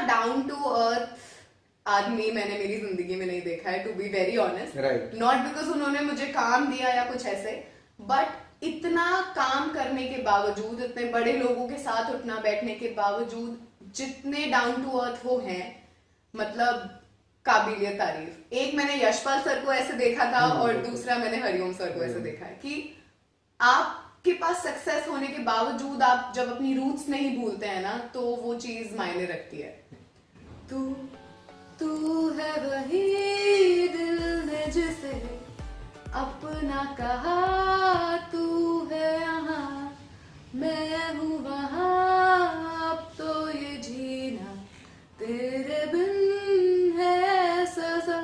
Down to earth आदमी मैंने मेरी जिंदगी में नहीं देखा है, to be very honest. Right. Not because उन्होंने मुझे काम दिया या कुछ ऐसे, बट इतना काम करने के बावजूद, इतने बड़े लोगों के साथ उठना बैठने के बावजूद, जितने डाउन टू अर्थ वो हैं, मतलब काबिलियत तारीफ। एक मैंने यशपाल सर को ऐसे देखा था और दूसरा मैंने हरिओम सर को ऐसे देखा है कि आपके पास सक्सेस होने के बावजूद आप जब अपनी रूट्स नहीं भूलते हैं ना, तो वो चीज मायने रखती है। तू है वही दिल ने जिसे अपना कहा, तू है यहाँ मैं हूँ वहाँ, अब तो ये जीना तेरे बिन है सजा।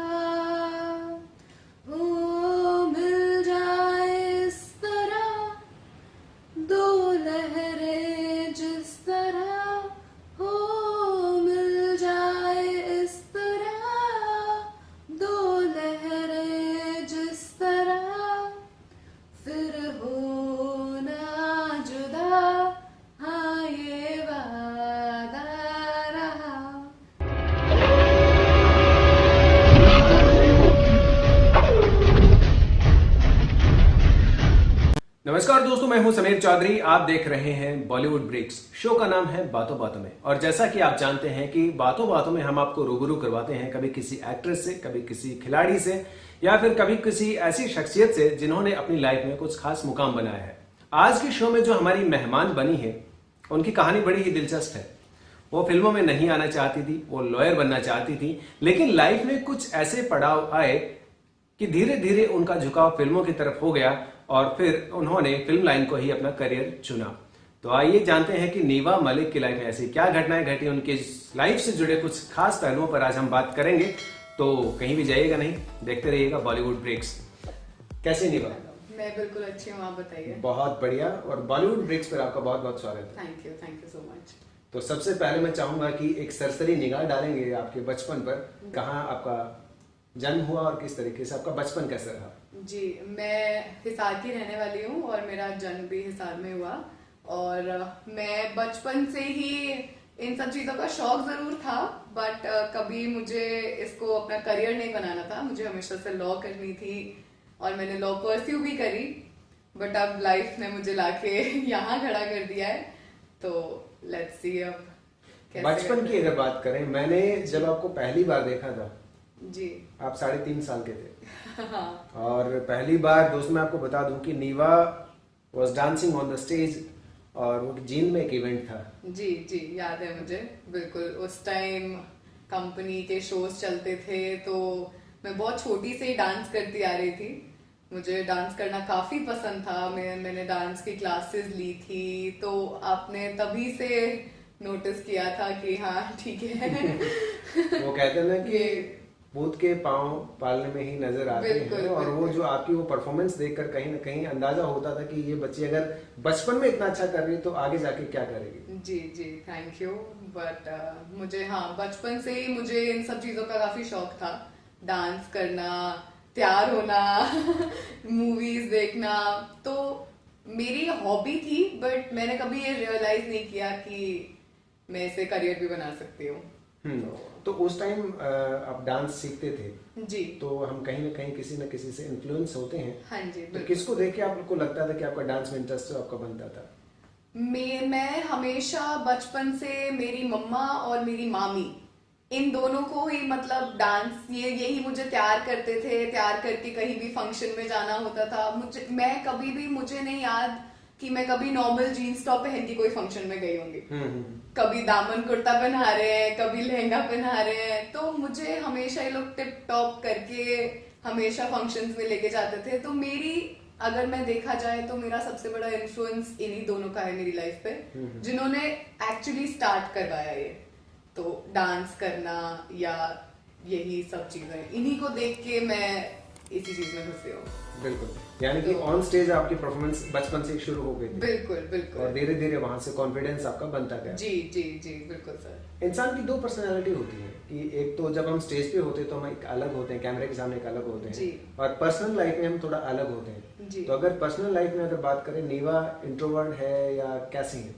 ओ मिल जाए इस तरह दो लहरें, जिस तरह हो मिल जाए इस तरह दो लहरें, जिस तरह फिर हो ना जुदा, हाँ ये वादा रहा। नमस्कार दोस्तों, मैं हूं समीर चौधरी। आप देख रहे हैं बॉलीवुड ब्रेक्स। शो का नाम है बातों बातों में, और जैसा कि आप जानते हैं कि बातों बातों में हम आपको रूबरू करवाते हैं कभी किसी एक्ट्रेस से, कभी किसी खिलाड़ी से, या फिर कभी किसी ऐसी शख्सियत से जिन्होंने अपनी लाइफ में कुछ खास मुकाम बनाया है। आज के शो में जो हमारी मेहमान बनी है, उनकी कहानी बड़ी ही दिलचस्प है। वो फिल्मों में नहीं आना चाहती थी, वो लॉयर बनना चाहती थी, लेकिन लाइफ में कुछ ऐसे पड़ाव आए कि धीरे धीरे उनका झुकाव फिल्मों की तरफ हो गया और फिर उन्होंने फिल्म लाइन को ही अपना करियर चुना। तो आइए जानते हैं कि नीवा मलिक की लाइफ में ऐसी क्या घटनाएं घटी, उनके लाइफ से जुड़े कुछ खास पहलुओं पर आज हम बात करेंगे। तो कहीं भी जाइएगा नहीं, देखते रहिएगा बॉलीवुड ब्रेक्स। कैसे नीवा? मैं बिल्कुल अच्छी हूँ, आप बताइए। बहुत बढ़िया, और बॉलीवुड ब्रेक्स पर आपका बहुत बहुत स्वागत है। Thank you so much. तो सबसे पहले मैं चाहूंगा कि एक सरसरी निगाह डालेंगे आपके बचपन पर। कहाँ आपका जन्म हुआ और किस तरीके से आपका बचपन कैसा रहा? जी, मैं हिसार की रहने वाली हूँ और मेरा जन्म भी हिसार में हुआ। और मैं बचपन से ही इन सब चीज़ों का शौक ज़रूर था, बट कभी मुझे इसको अपना करियर नहीं बनाना था। मुझे हमेशा से लॉ करनी थी और मैंने लॉ परस्यू भी करी, बट अब लाइफ ने मुझे लाके यहाँ खड़ा कर दिया है। तो लेट्स सी अब कैसे। बचपन की अगर बात करें, मैंने जब आपको पहली बार देखा था जी, आप 3.5 साल के थे। हाँ। और पहली बार दोस्त मैं आपको बता दूं कि Neeva was dancing on the stage, और वो जींद में एक इवेंट था। जी याद है मुझे बिल्कुल। उस टाइम कंपनी के शोज चलते थे, तो मैं बहुत छोटी से ही डांस करती आ रही थी। मुझे डांस करना काफी पसंद था। मैंने डांस की क्लासेस ली थी, तो आपने तभी से नोटिस किया था कि हाँ ठीक है। वो कहते हैं ना कि भूत के पांव पालने में ही नजर आते हैं, और वो जो आपकी वो परफॉर्मेंस देखकर कहीं ना कहीं अंदाजा होता था कि ये बच्ची अगर बचपन में इतना अच्छा कर रही है तो आगे जाके क्या करेगी। जी थैंक यू। बट मुझे हाँ बचपन से ही मुझे इन सब चीजों का काफी शौक था। डांस करना, तैयार होना, मूवीज देखना, तो मेरी हॉबी थी। बट मैंने कभी ये रियलाइज नहीं किया कि मैं इसे करियर भी बना सकती हूँ। तो उस टाइम आप डांस सीखते थे जी, तो हम कहीं ना कहीं किसी न किसी से इन्फ्लुएंस होते हैं। हाँ जी, तो किसको देख के आपको लगता था कि आपका डांस में इंटरेस्ट जो आपका बनता था? मैं हमेशा बचपन से मेरी मम्मा और मेरी मामी, इन दोनों को ही मतलब डांस यही मुझे तैयार करते थे। तैयार करके कहीं भी फंक्शन में जाना होता था। मुझे नहीं याद कि मैं कभी नॉर्मल जीन्स टॉप पहन के कोई फंक्शन में गई होंगी। कभी दामन कुर्ता पहना रहे हैं, कभी लहंगा पहना रहे हैं, तो मुझे हमेशा ये लोग टिप टॉप करके हमेशा फंक्शंस में लेके जाते थे। तो मेरी अगर मैं देखा जाए तो मेरा सबसे बड़ा इन्फ्लुएंस इन्हीं दोनों का है मेरी लाइफ पे, जिन्होंने एक्चुअली स्टार्ट करवाया ये। तो डांस करना या यही सब चीजें, इन्हीं को देख के मैं इसी चीज में घुसी हूँ। बिल्कुल, यानी कि ऑन स्टेज आपकी परफॉर्मेंस बचपन से शुरू हो गई थी। बिल्कुल। और धीरे धीरे वहां से कॉन्फिडेंस आपका बनता गया। जी बिल्कुल सर। इंसान की दो पर्सनालिटी होती है कि एक तो जब हम स्टेज पे होते हैं तो हम एक अलग होते हैं, कैमरे के सामने एक अलग होते हैं, और पर्सनल लाइफ में हम थोड़ा अलग होते हैं। तो अगर पर्सनल लाइफ में अगर बात करें, नीवा इंट्रोवर्ट है या कैसी है?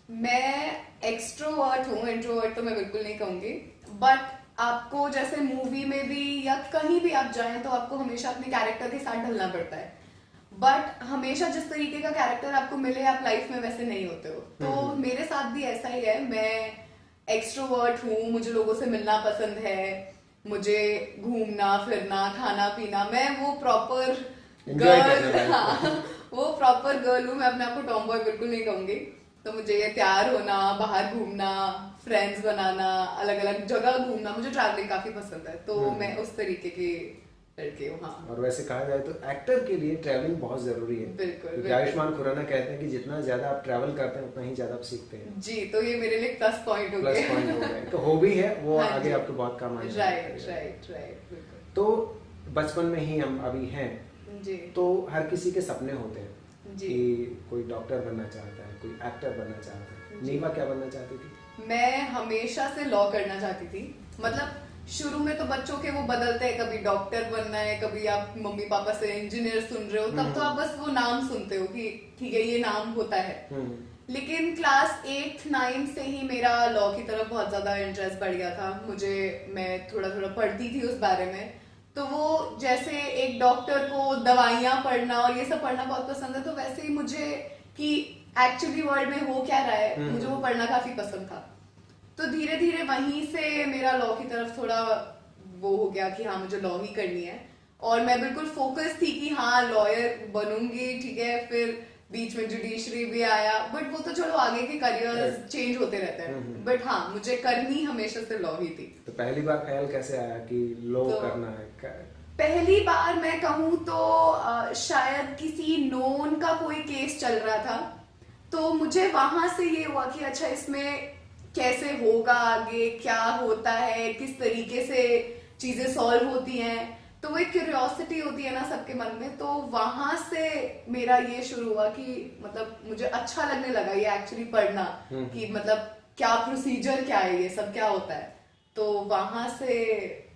मैं एक्सट्रोवर्ट हूँ, इंट्रोवर्ट तो मैं बिल्कुल नहीं कहूंगी। बट आपको जैसे मूवी में भी या कहीं भी आप जाएं तो आपको हमेशा अपने कैरेक्टर के साथ ढलना पड़ता है। बट हमेशा जिस तरीके का कैरेक्टर आपको मिले आप लाइफ में वैसे नहीं होते हो। तो मेरे साथ भी ऐसा ही है। मैं एक्सट्रोवर्ट हूँ, मुझे लोगों से मिलना पसंद है, मुझे घूमना फिरना खाना पीना, मैं वो प्रॉपर Enjoy करना गर्ल, है। हाँ वो प्रॉपर गर्ल हूँ। मैं अपने आप को टॉम बॉय बिल्कुल नहीं कहूंगी। तो मुझे ये तैयार होना, बाहर घूमना, फ्रेंड्स बनाना, अलग अलग जगह घूमना, मुझे ट्रैवलिंग काफी पसंद है। तो मैं उस तरीके की लड़की हूँ। हाँ और वैसे कहा जाए तो एक्टर के लिए ट्रैवलिंग बहुत जरूरी है। बिल्कुल, क्योंकि बिल्कुल। आयुष्मान खुराना कहते हैं कि जितना ज्यादा आप ट्रैवल करते हैं उतना ही ज्यादा आप सीखते हैं। जी, तो ये मेरे लिए प्लस पॉइंट हो प्लस गया। पॉइंट हो गए तो हॉबी है वो हाँ आगे जी। आपको बहुत काम आएगा। राइट राइट राइट, बिल्कुल। तो बचपन में ही हम अभी हैं जी तो हर किसी के सपने होते हैं जी। कि कोई डॉक्टर बनना चाहता है, कोई एक्टर बनना चाहता है। जी। नीवा क्या बनना चाहती थी? मैं हमेशा से लॉ करना चाहती थी। मतलब शुरू में तो बच्चों के वो बदलते हैं, कभी डॉक्टर बनना है, कभी आप मम्मी पापा से इंजीनियर सुन रहे हो, तब तो आप बस वो नाम सुनते हो कि ठीक है ये नाम होता है। लेकिन क्लास 8th 9th से ही मेरा लॉ की तरफ बहुत ज्यादा इंटरेस्ट बढ़ गया था। मैं थोड़ा थोड़ा पढ़ती थी उस बारे में। तो वो जैसे एक डॉक्टर को दवाइयां पढ़ना और ये सब पढ़ना बहुत पसंद है, तो वैसे ही मुझे कि एक्चुअली वर्ल्ड में हो क्या रहा है, मुझे वो पढ़ना काफी पसंद था। तो धीरे धीरे वहीं से मेरा लॉ की तरफ थोड़ा वो हो गया कि हाँ मुझे लॉ ही करनी है। और मैं बिल्कुल फोकस थी कि हाँ लॉयर बनूंगी, ठीक है। फिर बीच में जुडिशरी भी आया, बट वो तो चलो आगे के करियर चेंज होते रहते हैं। बट हाँ मुझे करनी हमेशा से लॉ ही थी। तो पहली बार ख्याल कैसे आया कि लॉ तो करना है? पहली बार मैं कहूँ तो शायद किसी नोन का कोई केस चल रहा था, तो मुझे वहां से ये हुआ कि अच्छा इसमें कैसे होगा आगे, क्या होता है, किस तरीके से चीजें सॉल्व होती हैं। तो वो एक क्यूरियोसिटी होती है ना सबके मन में। तो वहां से मेरा ये शुरू हुआ कि मतलब मुझे अच्छा लगने लगा ये एक्चुअली पढ़ना, कि मतलब क्या प्रोसीजर क्या है, ये सब क्या होता है। तो वहां से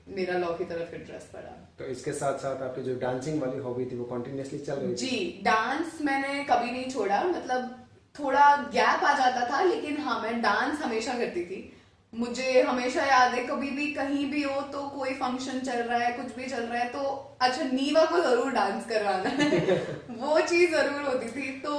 मेरा लॉ की तरफ इंटरेस्ट पड़ा। तो इसके साथ साथ आपकी जो डांसिंग वाली हॉबी थी वो कंटिन्यूअसली चल रही थी? जी, डांस मैंने कभी नहीं छोड़ा। मतलब थोड़ा गैप आ जाता था, लेकिन हाँ मैं डांस हमेशा करती थी। मुझे हमेशा याद है कभी भी कहीं भी हो तो कोई फंक्शन चल रहा है, कुछ भी चल रहा है, तो अच्छा नीवा को जरूर डांस करवाना है वो चीज जरूर होती थी। तो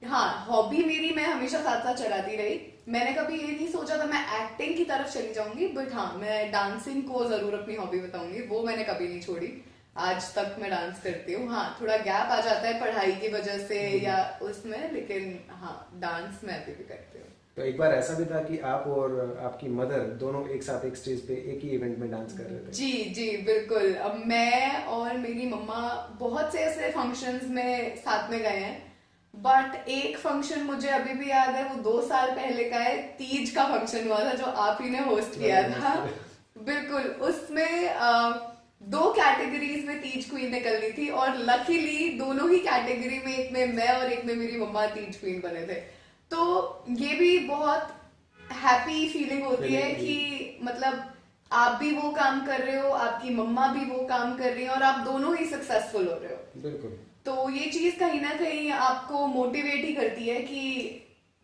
हाँ हॉबी मेरी मैं हमेशा साथ साथ चलाती रही। मैंने कभी ये नहीं सोचा था मैं एक्टिंग की तरफ चली जाऊंगी, बट हाँ मैं डांसिंग को जरूर अपनी हॉबी बताऊंगी, वो मैंने कभी नहीं छोड़ी। आज तक मैं डांस करती हूँ। हाँ थोड़ा गैप आ जाता है पढ़ाई की वजह से या उसमें, लेकिन हाँ डांस मैं अभी भी करती हूँ। तो एक बार ऐसा भी था कि आप और आपकी मदर दोनों एक साथ एक स्टेज पे एक ही इवेंट में डांस कर रहे थे? जी जी बिल्कुल। अब मैं और मेरी मम्मा बहुत से ऐसे फंक्शंस में साथ में गए हैं, बट एक फंक्शन मुझे अभी भी याद है, वो 2 साल पहले का है। तीज का फंक्शन हुआ था जो आप ही ने होस्ट किया था। बिल्कुल, उसमें 2 कैटेगरीज में तीज क्वीन निकलनी थी, और लकीली दोनों ही कैटेगरी में, एक में मैं और एक में मेरी मम्मा तीज क्वीन बने थे। तो ये भी बहुत हैप्पी फीलिंग होती है कि मतलब आप भी वो काम कर रहे हो, आपकी मम्मा भी वो काम कर रही है, और आप दोनों ही सक्सेसफुल हो रहे हो। बिल्कुल। तो ये चीज कहीं ना कहीं आपको मोटिवेट ही करती है कि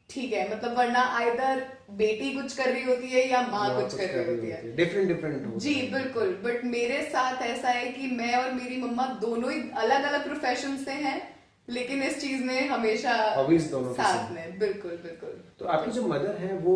ठीक है, मतलब वरना आइदर बेटी कुछ कर रही होती है या माँ कुछ कर रही होती है। डिफरेंट डिफरेंट जी बिल्कुल। बट मेरे साथ ऐसा है कि मैं और मेरी मम्मा दोनों ही अलग अलग प्रोफेशन से हैं, लेकिन इस चीज में हमेशा हॉबीज दोनों की साथ सेम। में। बिल्कुल बिल्कुल। तो आपकी जो मदर है वो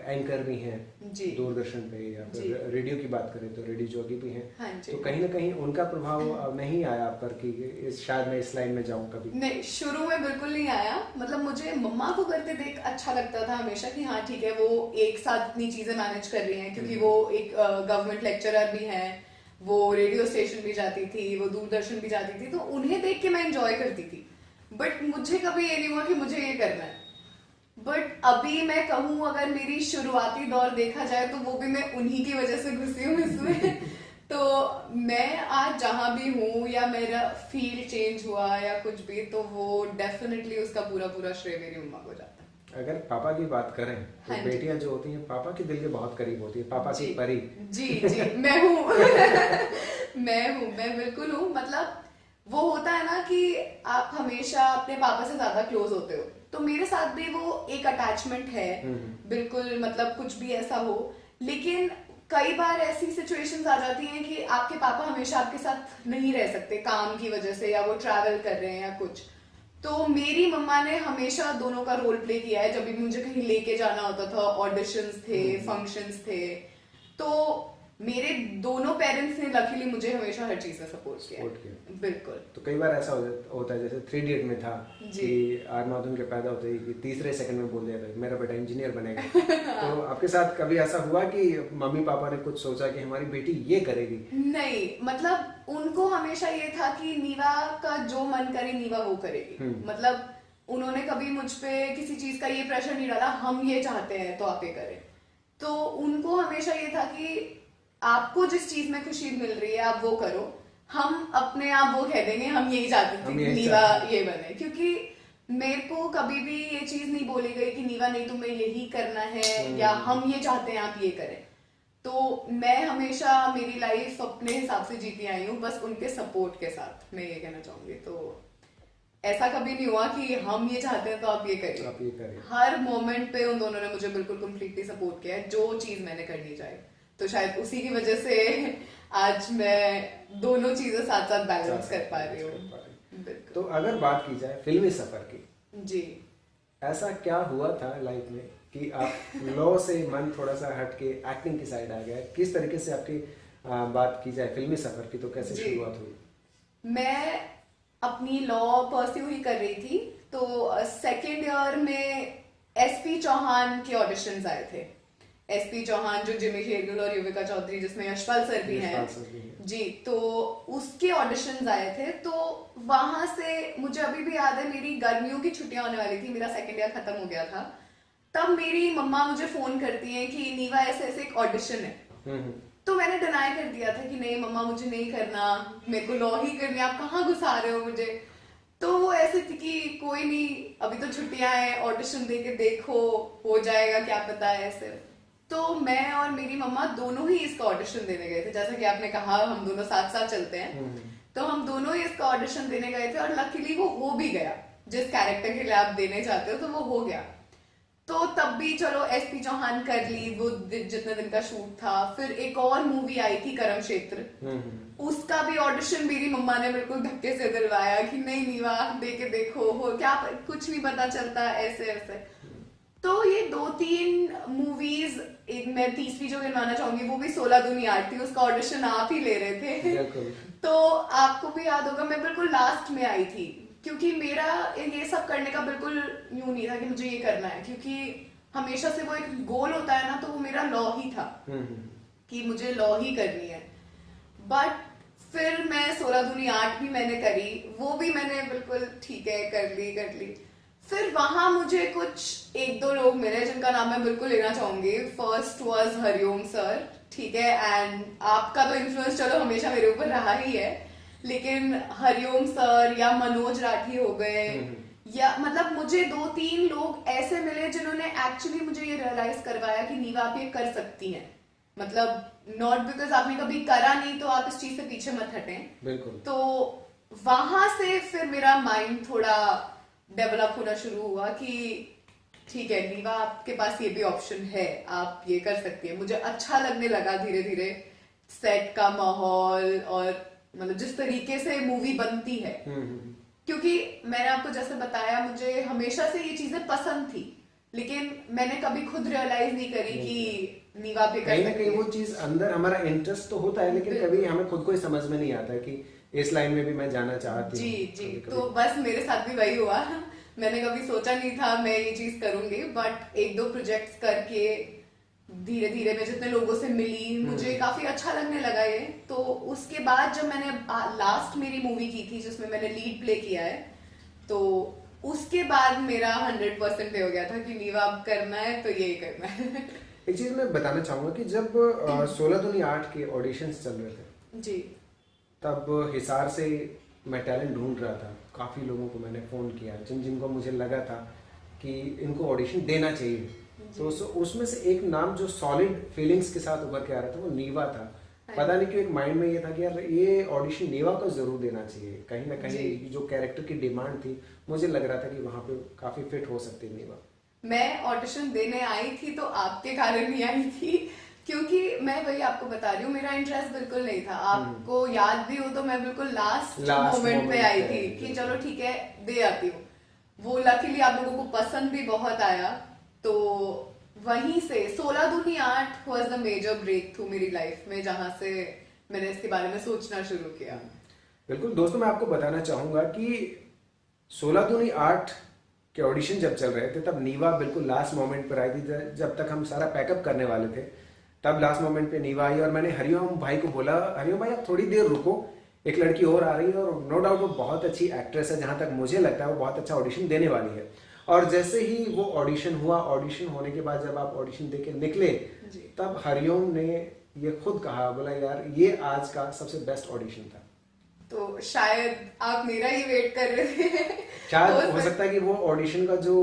एंकर भी हैं जी। दूरदर्शन पे, या जी। फिर रेडियो की बात करें तो रेडियो जॉकी भी हैं। हाँ जी। तो कहीं ना कहीं उनका प्रभाव नहीं आया आप पर कि शायद मैं इस लाइन में जाऊं कभी? नहीं, शुरू में बिल्कुल नहीं आया। मतलब मुझे मम्मा को करते देख अच्छा लगता था हमेशा कि हाँ ठीक है वो एक साथ इतनी चीजें मैनेज कर रही हैं, क्योंकि वो एक गवर्नमेंट लेक्चरर भी हैं, वो रेडियो स्टेशन भी जाती थी, वो दूरदर्शन भी जाती थी, तो उन्हें देख के मैं एंजॉय करती थी। बट मुझे कभी ये नहीं हुआ कि मुझे ये करना है। बट अभी मैं कहूँ अगर मेरी शुरुआती दौर देखा जाए तो वो भी मैं उन्हीं की वजह से घुसी हूँ इसमें तो मैं आज जहां भी हूँ या मेरा फील्ड चेंज हुआ या कुछ भी, तो वो डेफिनेटली उसका पूरा पूरा श्रेय मेरी मम्मा को जाता है। अगर पापा की बात करें तो हाँ जी। बेटियां जो होती हैं पापा के दिल के बहुत करीब होती है, पापा की जी परी। जी जी मैं हूँ मैं बिल्कुल हूँ। मतलब वो होता है ना कि आप हमेशा अपने पापा से ज्यादा क्लोज होते हो, तो मेरे साथ भी वो एक अटैचमेंट है, बिल्कुल मतलब कुछ भी ऐसा हो। लेकिन कई बार ऐसी सिचुएशंस आ जाती हैं कि आपके पापा हमेशा आपके साथ नहीं रह सकते काम की वजह से, या वो ट्रैवल कर रहे हैं या कुछ। तो मेरी मम्मा ने हमेशा दोनों का रोल प्ले किया है। जब भी मुझे कहीं लेके जाना होता था, ऑडिशंस थे, फंक्शंस थे, तो मेरे दोनों पेरेंट्स ने लकीली मुझे हमेशा हर चीज में सपोर्ट किया। बिल्कुल। तो कई बार ऐसा होता है, जैसे 3 इडियट में था कि आर माधुन के पैदा होते ही कि तीसरे सेकंड में बोल दिया था मेरा बेटा इंजीनियर बनेगा। तो आपके साथ कभी ऐसा हुआ कि मम्मी पापा ने कुछ सोचा कि हमारी बेटी ये करेगी? नहीं, मतलब उनको हमेशा ये था कि नीवा का जो मन करे नीवा वो करेगी। मतलब उन्होंने कभी मुझ पे किसी चीज का ये प्रेशर नहीं डाला, हम ये चाहते हैं तो आप ये करें। तो उनको हमेशा ये था कि आपको जिस चीज में खुशी मिल रही है आप वो करो, हम अपने आप वो कह देंगे हम यही चाहते थे कि नीवा ये बने। क्योंकि मेरे को कभी भी ये चीज नहीं बोली गई कि नीवा नहीं तुम्हें यही करना है, या हम ये चाहते हैं आप ये करें। तो मैं हमेशा मेरी लाइफ अपने हिसाब से जीती आई हूँ, बस उनके सपोर्ट के साथ, मैं ये कहना चाहूंगी। तो ऐसा कभी नहीं हुआ कि हम ये चाहते हैं तो आप ये करिए। हर मोमेंट पे उन दोनों ने मुझे बिल्कुल कंप्लीटली सपोर्ट किया है, जो चीज मैंने करनी चाहिए। तो शायद उसी की वजह से आज मैं दोनों चीजें साथ साथ बैलेंस कर पा रही हूँ। तो अगर बात की जाए फिल्मी सफर की, जी, ऐसा क्या हुआ था लाइफ में कि आप लॉ से मन थोड़ा सा हट के एक्टिंग की साइड आ गया? किस तरीके से आपकी बात की जाए फिल्मी सफर की, तो कैसे शुरुआत हुई? मैं अपनी लॉ परस्यू ही कर रही थी। तो सेकेंड ईयर में एसपी चौहान के ऑडिशंस आए थे। एसपी चौहान जो जिमी शेरगिल और युविका चौधरी, जिसमें यशपाल सर भी हैं जी, तो उसके ऑडिशंस आए थे। तो वहां से मुझे अभी भी याद है, मेरी गर्मियों की छुट्टियां होने वाली थी, मेरा सेकेंड ईयर खत्म हो गया था। तब मेरी मम्मा मुझे फोन करती हैं कि नीवा ऐसे ऐसे एक ऑडिशन है। तो मैंने डिनाई कर दिया था कि नहीं मम्मा मुझे नहीं करना, मेरे को लॉ ही करनी, आप कहाँ घुसा रहे हो मुझे। तो वो ऐसे थी कि कोई नहीं, अभी तो छुट्टियां हैं, ऑडिशन दे के देखो, हो जाएगा क्या पता है ऐसे। तो मैं और मेरी मम्मा दोनों ही इसका ऑडिशन देने गए थे। जैसा कि आपने कहा हम दोनों साथ साथ चलते हैं, तो हम दोनों ही इसका ऑडिशन देने गए थे, और लकीली वो हो भी गया। जिस कैरेक्टर के लिए आप देने चाहते हो तो वो हो गया। तो तब भी चलो एसपी चौहान कर ली, वो जितने दिन का शूट था। फिर एक और मूवी आई थी करम क्षेत्र, उसका भी ऑडिशन मेरी मम्मा ने बिल्कुल धक्के से दिलवाया कि नहीं नीवा दे के देखो, हो क्या कुछ नहीं पता चलता, ऐसे ऐसे। तो ये 2-3 मूवीज, एक मैं तीसरी जो गिनवाना चाहूंगी वो भी 16 दूनी 8 थी, उसका ऑडिशन आप ही ले रहे थे। तो आपको भी याद होगा मैं बिल्कुल लास्ट में आई थी, क्योंकि मेरा ये सब करने का बिल्कुल यूं नहीं था कि मुझे ये करना है, क्योंकि हमेशा से वो एक गोल होता है ना, तो वो मेरा लॉ ही था कि मुझे लॉ ही करनी है। बट फिर मैं 16 दूनी 8 भी मैंने करी, वो भी मैंने बिल्कुल ठीक है कर ली। फिर वहां मुझे कुछ 1-2 लोग मिले जिनका नाम मैं बिल्कुल लेना चाहूंगी। फर्स्ट वाज हरिओम सर, ठीक है, एंड आपका तो इन्फ्लुएंस चलो हमेशा मेरे ऊपर रहा ही है, लेकिन हरिओम सर या मनोज राठी हो गए, या मतलब मुझे 2-3 लोग ऐसे मिले जिन्होंने एक्चुअली मुझे ये रियलाइज करवाया कि नीवा आप ये कर सकती हैं। मतलब नॉट बिकॉज आपने कभी करा नहीं तो आप इस चीज से पीछे मत हटें। बिल्कुल। तो वहां से फिर मेरा माइंड थोड़ा डेवलप होना शुरू हुआ कि ठीक है नीवा आपके पास ये भी ऑप्शन है, आप ये कर सकती है। मुझे अच्छा लगने लगा धीरे धीरे सेट का माहौल, और मतलब जिस तरीके से मूवी बनती है, क्योंकि मैंने आपको जैसे बताया मुझे हमेशा से ये चीजें पसंद थी, लेकिन मैंने कभी खुद रियलाइज नहीं करी कि नीवा पे कहीं ना कहीं वो चीज अंदर हमारा इंटरेस्ट तो होता है, लेकिन कभी हमें खुद को ही समझ में नहीं आता कि इस लाइन में भी मैं जाना चाहती हूँ। जी। तो बस मेरे साथ भी वही हुआ। मैंने कभी सोचा नहीं था मैं ये चीज करूंगी, बट 1-2 प्रोजेक्ट्स करके धीरे धीरे मैं जितने लोगों से मिली मुझे काफी अच्छा लगने लगा ये। तो उसके बाद जब मैंने लास्ट मेरी मूवी की थी जिसमें मैंने लीड प्ले किया है, तो उसके बाद मेरा 100% हो गया था कि नीवा अब करना है तो यही करना है। एक चीज मैं बताना चाहूंगा कि जब 16 दूनी 8 के ऑडिशंस चल रहे थे जी, तब हिसार से मैं टैलेंट ढूंढ रहा था। काफ़ी लोगों को मैंने फ़ोन किया जिनको मुझे लगा था कि इनको ऑडिशन देना चाहिए। तो उसमें से एक नाम जो सॉलिड फीलिंग्स के साथ उभर के आ रहा था वो नीवा था। पता नहीं क्यों एक माइंड में ये था कि यार ये ऑडिशन नेवा को जरूर देना चाहिए, कहीं ना कहीं जी। जो कैरेक्टर की डिमांड थी मुझे लग रहा था कि वहां पे काफी फिट हो सकती है नेवा। मैं ऑडिशन देने आई थी तो आपके कारण नहीं आई थी, क्योंकि मैं वही आपको बता रही हूँ, मेरा इंटरेस्ट बिल्कुल नहीं था। आपको याद भी हो तो मैं बिल्कुल लास्ट Last मोमेंट पे moment आई पे थी आई, कि बिल्कुल। चलो ठीक है दे आती हूँ। वो लकीली आप लोगों को पसंद भी बहुत आया, तो वहीं से 16 दूनी 8 was the major breakthrough मेरी लाइफ में, जहां से मैंने इसके बारे में सोचना शुरू किया। बिल्कुल दोस्तों, मैं आपको बताना चाहूंगा कि 16 दूनी 8 के ऑडिशन जब चल रहे थे तब नीवा बिल्कुल लास्ट मोमेंट पर आई थी। जब तक हम सारा पैकअप करने वाले थे तब लास्ट मोमेंट पे नीवा आई और मैंने हरिओम भाई को बोला, हरिओम भाई आप थोड़ी देर रुको, एक लड़की और आ रही है और नो डाउट वो बहुत अच्छी एक्ट्रेस है, जहां तक मुझे लगता है वो बहुत अच्छा ऑडिशन देने वाली है। और जैसे ही वो ऑडिशन हुआ, ऑडिशन होने के बाद जब आप ऑडिशन दे के निकले जी। तब हरिओम ने ये खुद कहा, बोला यार ये आज का सबसे बेस्ट ऑडिशन था। तो शायद आप मेरा ही वेट कर रहे थे। शायद हो सकता है कि वो ऑडिशन का जो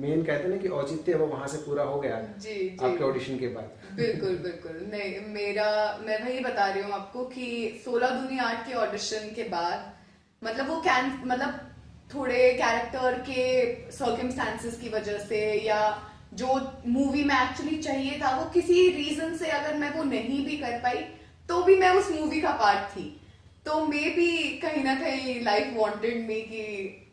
मेन कहते हैं ना कि औचित्य है वो वहां से पूरा हो गया जी जी, आपके ऑडिशन के बाद। बिल्कुल बिल्कुल नहीं, मेरा मैं वही बता रही हूँ आपको कि 16 दूनी 8 के ऑडिशन के बाद मतलब वो मतलब थोड़े कैरेक्टर के सर्कमस्टांसेस की वजह से, या जो मूवी में एक्चुअली चाहिए था वो किसी रीजन से अगर मैं वो नहीं भी कर पाई तो भी मैं उस मूवी का पार्ट थी। तो मे बी कहीं ना कहीं लाइफ वांटेड मी कि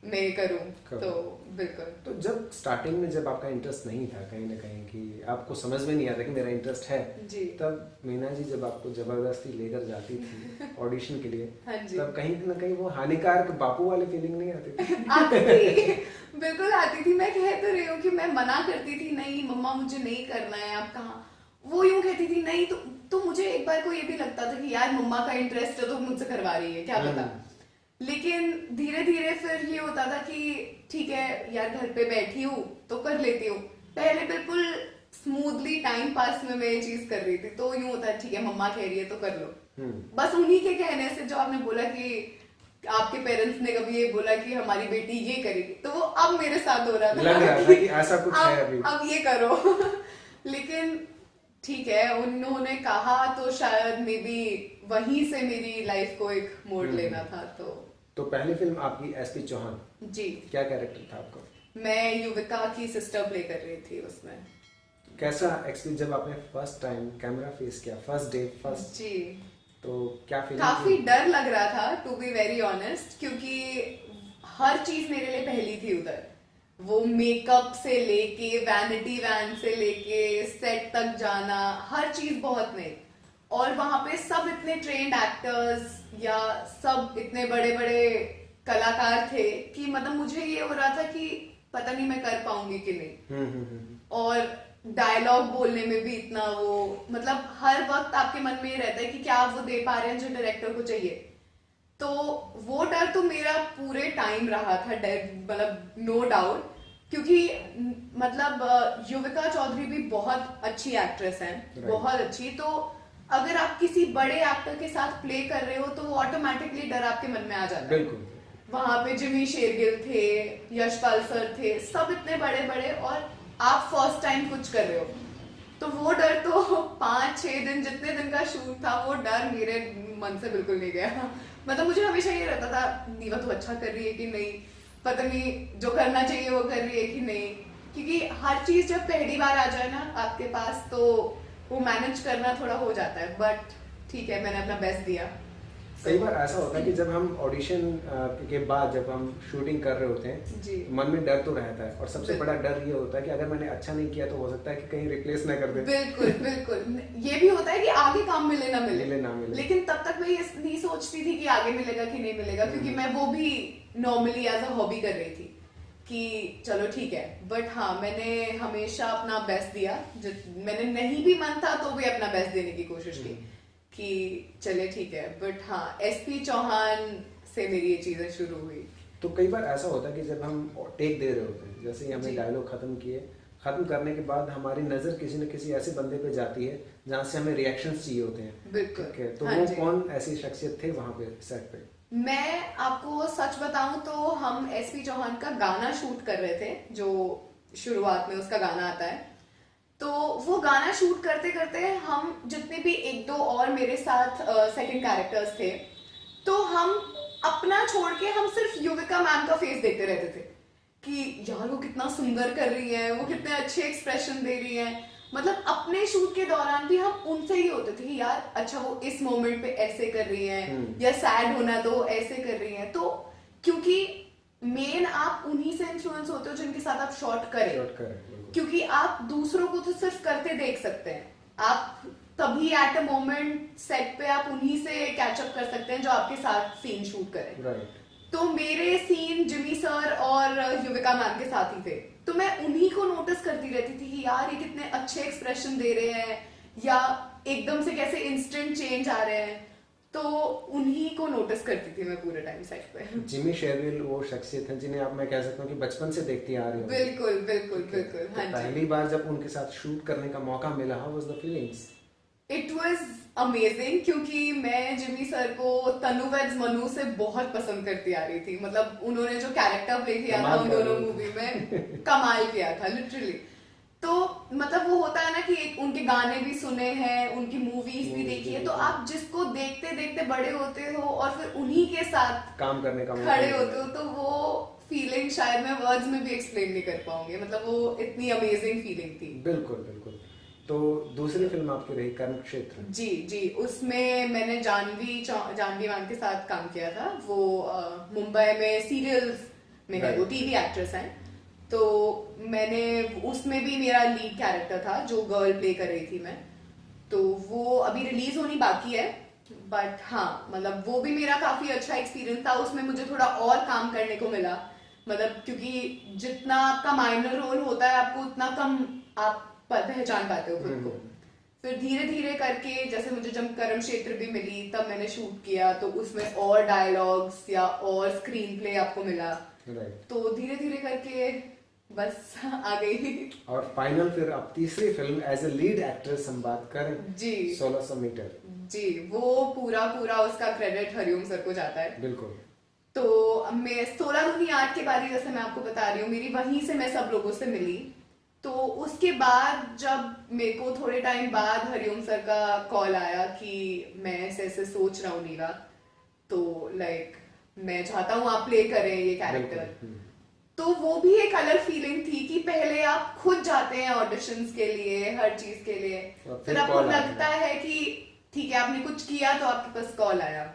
मैं करूं। तो बिल्कुल। तो जब स्टार्टिंग में जब आपका इंटरेस्ट नहीं था, कहीं ना कहीं कि आपको समझ में नहीं आता कि मेरा इंटरेस्ट है जी। तब मीना जी जब आपको जबरदस्ती लेकर जाती थी ऑडिशन के लिए, हाँ जी। तब कहीं ना कहीं वो हानिकारक बापू वाली फीलिंग नहीं आती थी? आती थी, बिल्कुल आती थी। मैं कह तो रही हूँ कि मैं मना करती थी, नहीं मम्मा मुझे नहीं करना है, आप कहाँ। वो यूं कहती थी नहीं, तो मुझे एक बार को ये भी लगता था कि यार मम्मा का इंटरेस्ट है तो मुझसे करवा रही है, क्या पता। लेकिन धीरे धीरे फिर ये होता था कि ठीक है यार घर पे बैठी हूँ तो कर लेती हूँ। पहले बिल्कुल स्मूथली टाइम पास में मैं ये चीज कर रही थी, तो यूं होता है ठीक है मम्मा कह रही है तो कर लो। बस उन्हीं के कहने से, जो आपने बोला कि आपके पेरेंट्स ने कभी ये बोला कि हमारी बेटी ये करेगी, तो वो अब मेरे साथ हो रहा था, लग रहा था कि ऐसा कुछ है अभी। अब ये करो। लेकिन ठीक है उन्होंने कहा तो शायद मे बी वहीं से मेरी लाइफ को एक मोड़ लेना था। तो पहली फिल्म आपकी एसपी चौहान, जी, क्या कैरेक्टर था आपका? मैं युविका की सिस्टर प्ले कर रही थी उसमें। कैसा एक्सपीरियंस जब आपने फर्स्ट टाइम कैमरा फेस किया, फर्स्ट डे फर्स्ट, जी, तो क्या फीलिंग? काफी डर लग रहा था टू बी वेरी ऑनेस्ट, क्योंकि हर चीज मेरे लिए पहली थी उधर। वो मेकअप से लेके वैनिटी वैन से लेके सेट तक जाना, हर चीज बहुत नई। और वहां पे सब इतने ट्रेन्ड एक्टर्स या सब इतने बड़े बड़े कलाकार थे कि मतलब मुझे ये हो रहा था कि पता नहीं मैं कर पाऊंगी कि नहीं। और डायलॉग बोलने में भी इतना वो, मतलब हर वक्त आपके मन में ये रहता है कि क्या आप वो दे पा रहे हैं जो डायरेक्टर को चाहिए। तो वो डर तो मेरा पूरे टाइम रहा था, मतलब नो डाउट। क्योंकि मतलब युविका चौधरी भी बहुत अच्छी एक्ट्रेस हैं, बहुत अच्छी। तो अगर आप किसी बड़े एक्टर के साथ प्ले कर रहे हो तो वो ऑटोमेटिकली डर आपके मन में आ जाता है। बिल्कुल। वहां पे जिमी शेरगिल थे, यशपाल सर थे, सब इतने बड़े बड़े, और आप फर्स्ट टाइम कुछ कर रहे हो, तो वो डर तो 5-6 दिन, जितने दिन का शूट था, वो डर मेरे मन से बिल्कुल नहीं गया। मतलब मुझे हमेशा ये रहता था नीवा तो अच्छा कर रही है कि नहीं, पता नहीं जो करना चाहिए वो कर रही है कि नहीं। क्योंकि हर चीज जब पहली बार आ जाए ना आपके पास तो वो मैनेज करना थोड़ा हो जाता है। बट ठीक है, मैंने अपना बेस्ट दिया। कई बार ऐसा होता है कि जब हम ऑडिशन के बाद जब हम शूटिंग कर रहे होते हैं जी, मन में डर तो रहता है, और सबसे बड़ा डर ये होता है कि अगर मैंने अच्छा नहीं किया तो हो सकता है कि कहीं रिप्लेस ना कर दे। बिल्कुल बिल्कुल। ये भी होता है कि आगे काम मिले ना मिले ना मिले। लेकिन तब तक मैं ये नहीं सोचती थी कि आगे मिलेगा कि नहीं मिलेगा, क्योंकि मैं वो भी नॉर्मली एज अ हॉबी कर रही थी कि चलो ठीक है। बट हाँ, मैंने हमेशा अपना बेस्ट दिया। मैंने नहीं भी मन था तो भी अपना बेस्ट देने की कोशिश की कि चले ठीक है। बट हाँ, एसपी चौहान से मेरी ये चीजें शुरू हुई। तो कई बार ऐसा होता है कि जब हम टेक दे रहे होते हैं, जैसे ही हमने डायलॉग खत्म किए, खत्म करने के बाद हमारी नजर किसी न किसी ऐसे बंदे पे जाती है जहाँ से हमें रिएक्शंस चाहिए होते हैं। बिल्कुल। ठीक है, तो हाँ वो जी। कौन ऐसी शख्सियत थे वहां पे सेट पे? मैं आपको सच बताऊं तो हम एसपी चौहान का गाना शूट कर रहे थे, जो शुरुआत में उसका गाना आता है। तो वो गाना शूट करते करते हम जितने भी एक दो और मेरे साथ सेकंड कैरेक्टर्स थे, तो हम अपना छोड़ के हम सिर्फ युविका मैम का फेस देखते रहते थे कि यार वो कितना सुंदर कर रही है, वो कितने अच्छे एक्सप्रेशन दे रही है। मतलब अपने शूट के दौरान भी हम उनसे ही होते थे कि यार अच्छा वो इस मोमेंट पे ऐसे कर रही है, या सैड होना तो ऐसे कर रही है। तो क्योंकि मेन आप उन्हीं से इन्फ्लुएंस होते हो जिनके साथ आप शॉट करें, बिल्कुल। क्योंकि आप दूसरों को तो सिर्फ करते देख सकते हैं, आप तभी एट अ मोमेंट सेट पे आप उन्हीं से कैचअप कर सकते हैं जो आपके साथ सीन शूट करें। राइट। तो मेरे सीन जिमी सर और युविका मैम के साथ ही थे, तो मैं उन्हीं को नोटिस करती रहती थी कि यार ये कितने अच्छे एक्सप्रेशन दे रहे हैं, या एकदम से कैसे इंस्टेंट चेंज आ रहे हैं। तो उन्हीं को नोटिस करती थी मैं पूरे टाइम सेट पे। जिमी शेरगिल वो शख्सियत है जिन्हें आप, मैं कह सकता हूँ कि बचपन से देखती आ रही हो। बिल्कुल बिल्कुल बिल्कुल, तो हाँ जी। पहली बार जब उनके साथ शूट करने का मौका मिला, how was the feelings? It was amazing, क्योंकि मैं जिमी सर को तनु वेड्स मनु से बहुत पसंद करती आ रही थी। मतलब उन्होंने जो कैरेक्टर प्ले किया था उन दोनों मूवी में, कमाल किया था लिटरली। तो मतलब वो होता है ना कि एक उनके गाने भी सुने हैं, उनकी मूवीज भी देखी है, तो आप जिसको देखते देखते बड़े होते हो और फिर उन्हीं के साथ काम करने का मौका खड़े मिला। होते हो, तो वो फीलिंग शायद मैं वर्ड्स में भी एक्सप्लेन नहीं कर पाऊंगी। मतलब वो इतनी अमेजिंग फीलिंग थी। बिल्कुल बिल्कुल। तो दूसरी फिल्म आपकी रही कर्ण क्षेत्र। जी जी, उसमें मैंने जानवी मैम के साथ काम किया था। वो मुंबई में सीरियल्स में है, वो टीवी एक्ट्रेस हैं। तो मैंने उसमें भी मेरा लीड कैरेक्टर था, जो गर्ल प्ले कर रही थी मैं। तो वो अभी रिलीज होनी बाकी है, बट हाँ मतलब वो भी मेरा काफी अच्छा एक्सपीरियंस था। उसमें मुझे थोड़ा और काम करने को मिला, मतलब क्योंकि जितना आपका माइनर रोल होता है आपको उतना कम आप पहचान पाते हो खुद को। फिर धीरे धीरे करके जैसे मुझे जब कर्म क्षेत्र भी मिली तब मैंने शूट किया, तो उसमें और डायलॉग्स या और स्क्रीन प्ले आपको मिला। राइट। तो धीरे धीरे करके बस आ गई। और फाइनल फिर अब तीसरी film as a lead actress हम बात करें जी 1600 मीटर। जी, वो पूरा पूरा उसका क्रेडिट हरिओम सर को जाता है। बिल्कुल। तो मैं 16 के बारे जैसे मैं आपको बता रही हूँ, मेरी वहीं से मैं सब लोगों से मिली। तो उसके बाद जब मेरे को थोड़े टाइम बाद हरिओम सर का कॉल आया कि मैं ऐसे ऐसे सोच रहा हूँ नीरा, तो लाइक मैं चाहता हूँ आप प्ले करें ये कैरेक्टर। तो वो भी एक अलग फीलिंग थी कि पहले आप खुद जाते हैं ऑडिशंस के लिए, हर चीज के लिए, फिर आपको लगता है कि ठीक है आपने कुछ किया तो आपके पास कॉल आया।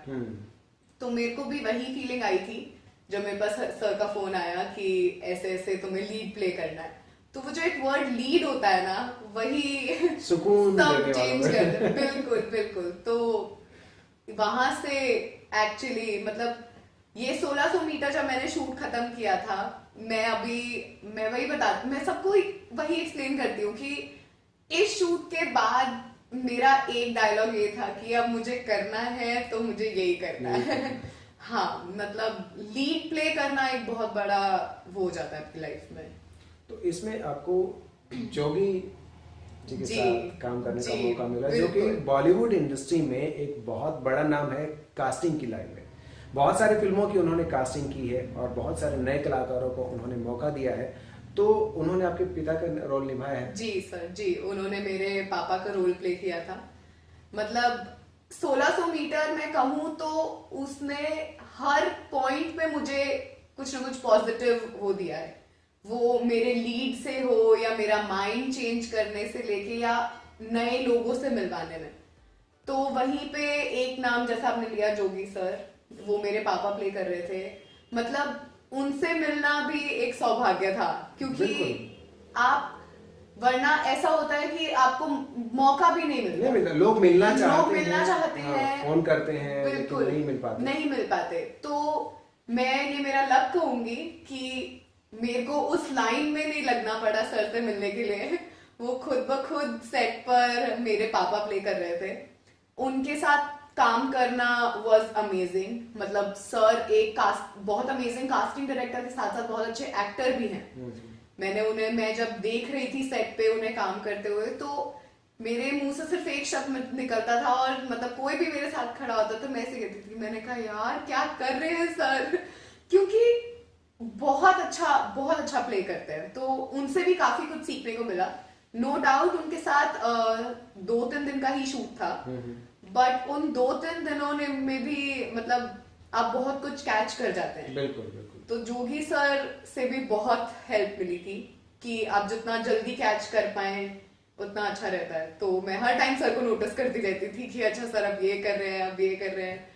तो मेरे को भी वही फीलिंग आई थी जब मेरे पास सर का फोन आया कि ऐसे ऐसे तुम्हें लीड प्ले करना है। तो वो जो एक वर्ड लीड होता है ना, वही सुकून सब चेंज कर दे। बिल्कुल बिल्कुल। तो वहां से एक्चुअली मतलब ये 1600 मीटर जब मैंने शूट खत्म किया था, मैं वही मैं सबको वही एक्सप्लेन करती हूँ कि इस शूट के बाद मेरा एक डायलॉग ये था कि अब मुझे करना है तो मुझे यही करना है। हाँ मतलब लीड प्ले करना एक बहुत बड़ा वो हो जाता है आपकी लाइफ में। तो इसमें आपको जोगी जी के साथ काम करने का मौका मिला, जो कि बॉलीवुड इंडस्ट्री में एक बहुत बड़ा नाम है कास्टिंग की लाइन में। बहुत सारी फिल्मों की उन्होंने कास्टिंग की है और बहुत सारे नए कलाकारों को उन्होंने मौका दिया है। तो उन्होंने आपके पिता का रोल निभाया है। जी सर जी, उन्होंने मेरे पापा का रोल प्ले किया था। मतलब 1600 मीटर में कहूँ तो उसने हर पॉइंट पे मुझे कुछ ना कुछ पॉजिटिव वो दिया है। वो मेरे लीड से हो या मेरा माइंड चेंज करने से लेके या नए लोगों से मिलवाने में। तो वहीं पे एक नाम जैसा आपने लिया जोगी सर, वो मेरे पापा प्ले कर रहे थे। मतलब उनसे मिलना भी एक सौभाग्य था, क्योंकि आप वरना ऐसा होता है कि आपको मौका भी नहीं मिलता। लोग मिलना चाहते हैं, फोन करते हैं, बिल्कुल लेकिन नहीं मिल पाते। तो मैं ये मेरा लक कहूंगी कि मेरे को उस लाइन में नहीं लगना पड़ा सर से मिलने के लिए। वो खुद ब खुद सेट पर मेरे पापा प्ले कर रहे थे। उनके साथ काम करना वाज अमेजिंग। मतलब सर बहुत अमेजिंग कास्टिंग डायरेक्टर के साथ साथ बहुत अच्छे एक्टर भी हैं। मैं जब देख रही थी सेट पे उन्हें काम करते हुए, तो मेरे मुंह से सिर्फ एक शब्द निकलता था, और मतलब कोई भी मेरे साथ खड़ा होता तो मैं ऐसे कहती थी, मैंने कहा यार क्या कर रहे हैं सर, क्योंकि बहुत अच्छा प्ले करते हैं। तो उनसे भी काफी कुछ सीखने को मिला। नो डाउट उनके साथ 2-3 दिन का ही शूट था, बट उन 2-3 दिनों ने में भी मतलब आप बहुत कुछ कैच कर जाते हैं। बिल्कुल बिल्कुल। तो जोगी सर से भी बहुत हेल्प मिली थी कि आप जितना जल्दी कैच कर पाए उतना अच्छा रहता है। तो मैं हर टाइम सर को नोटिस करती रहती थी कि अच्छा सर अब ये कर रहे हैं, अब ये कर रहे हैं।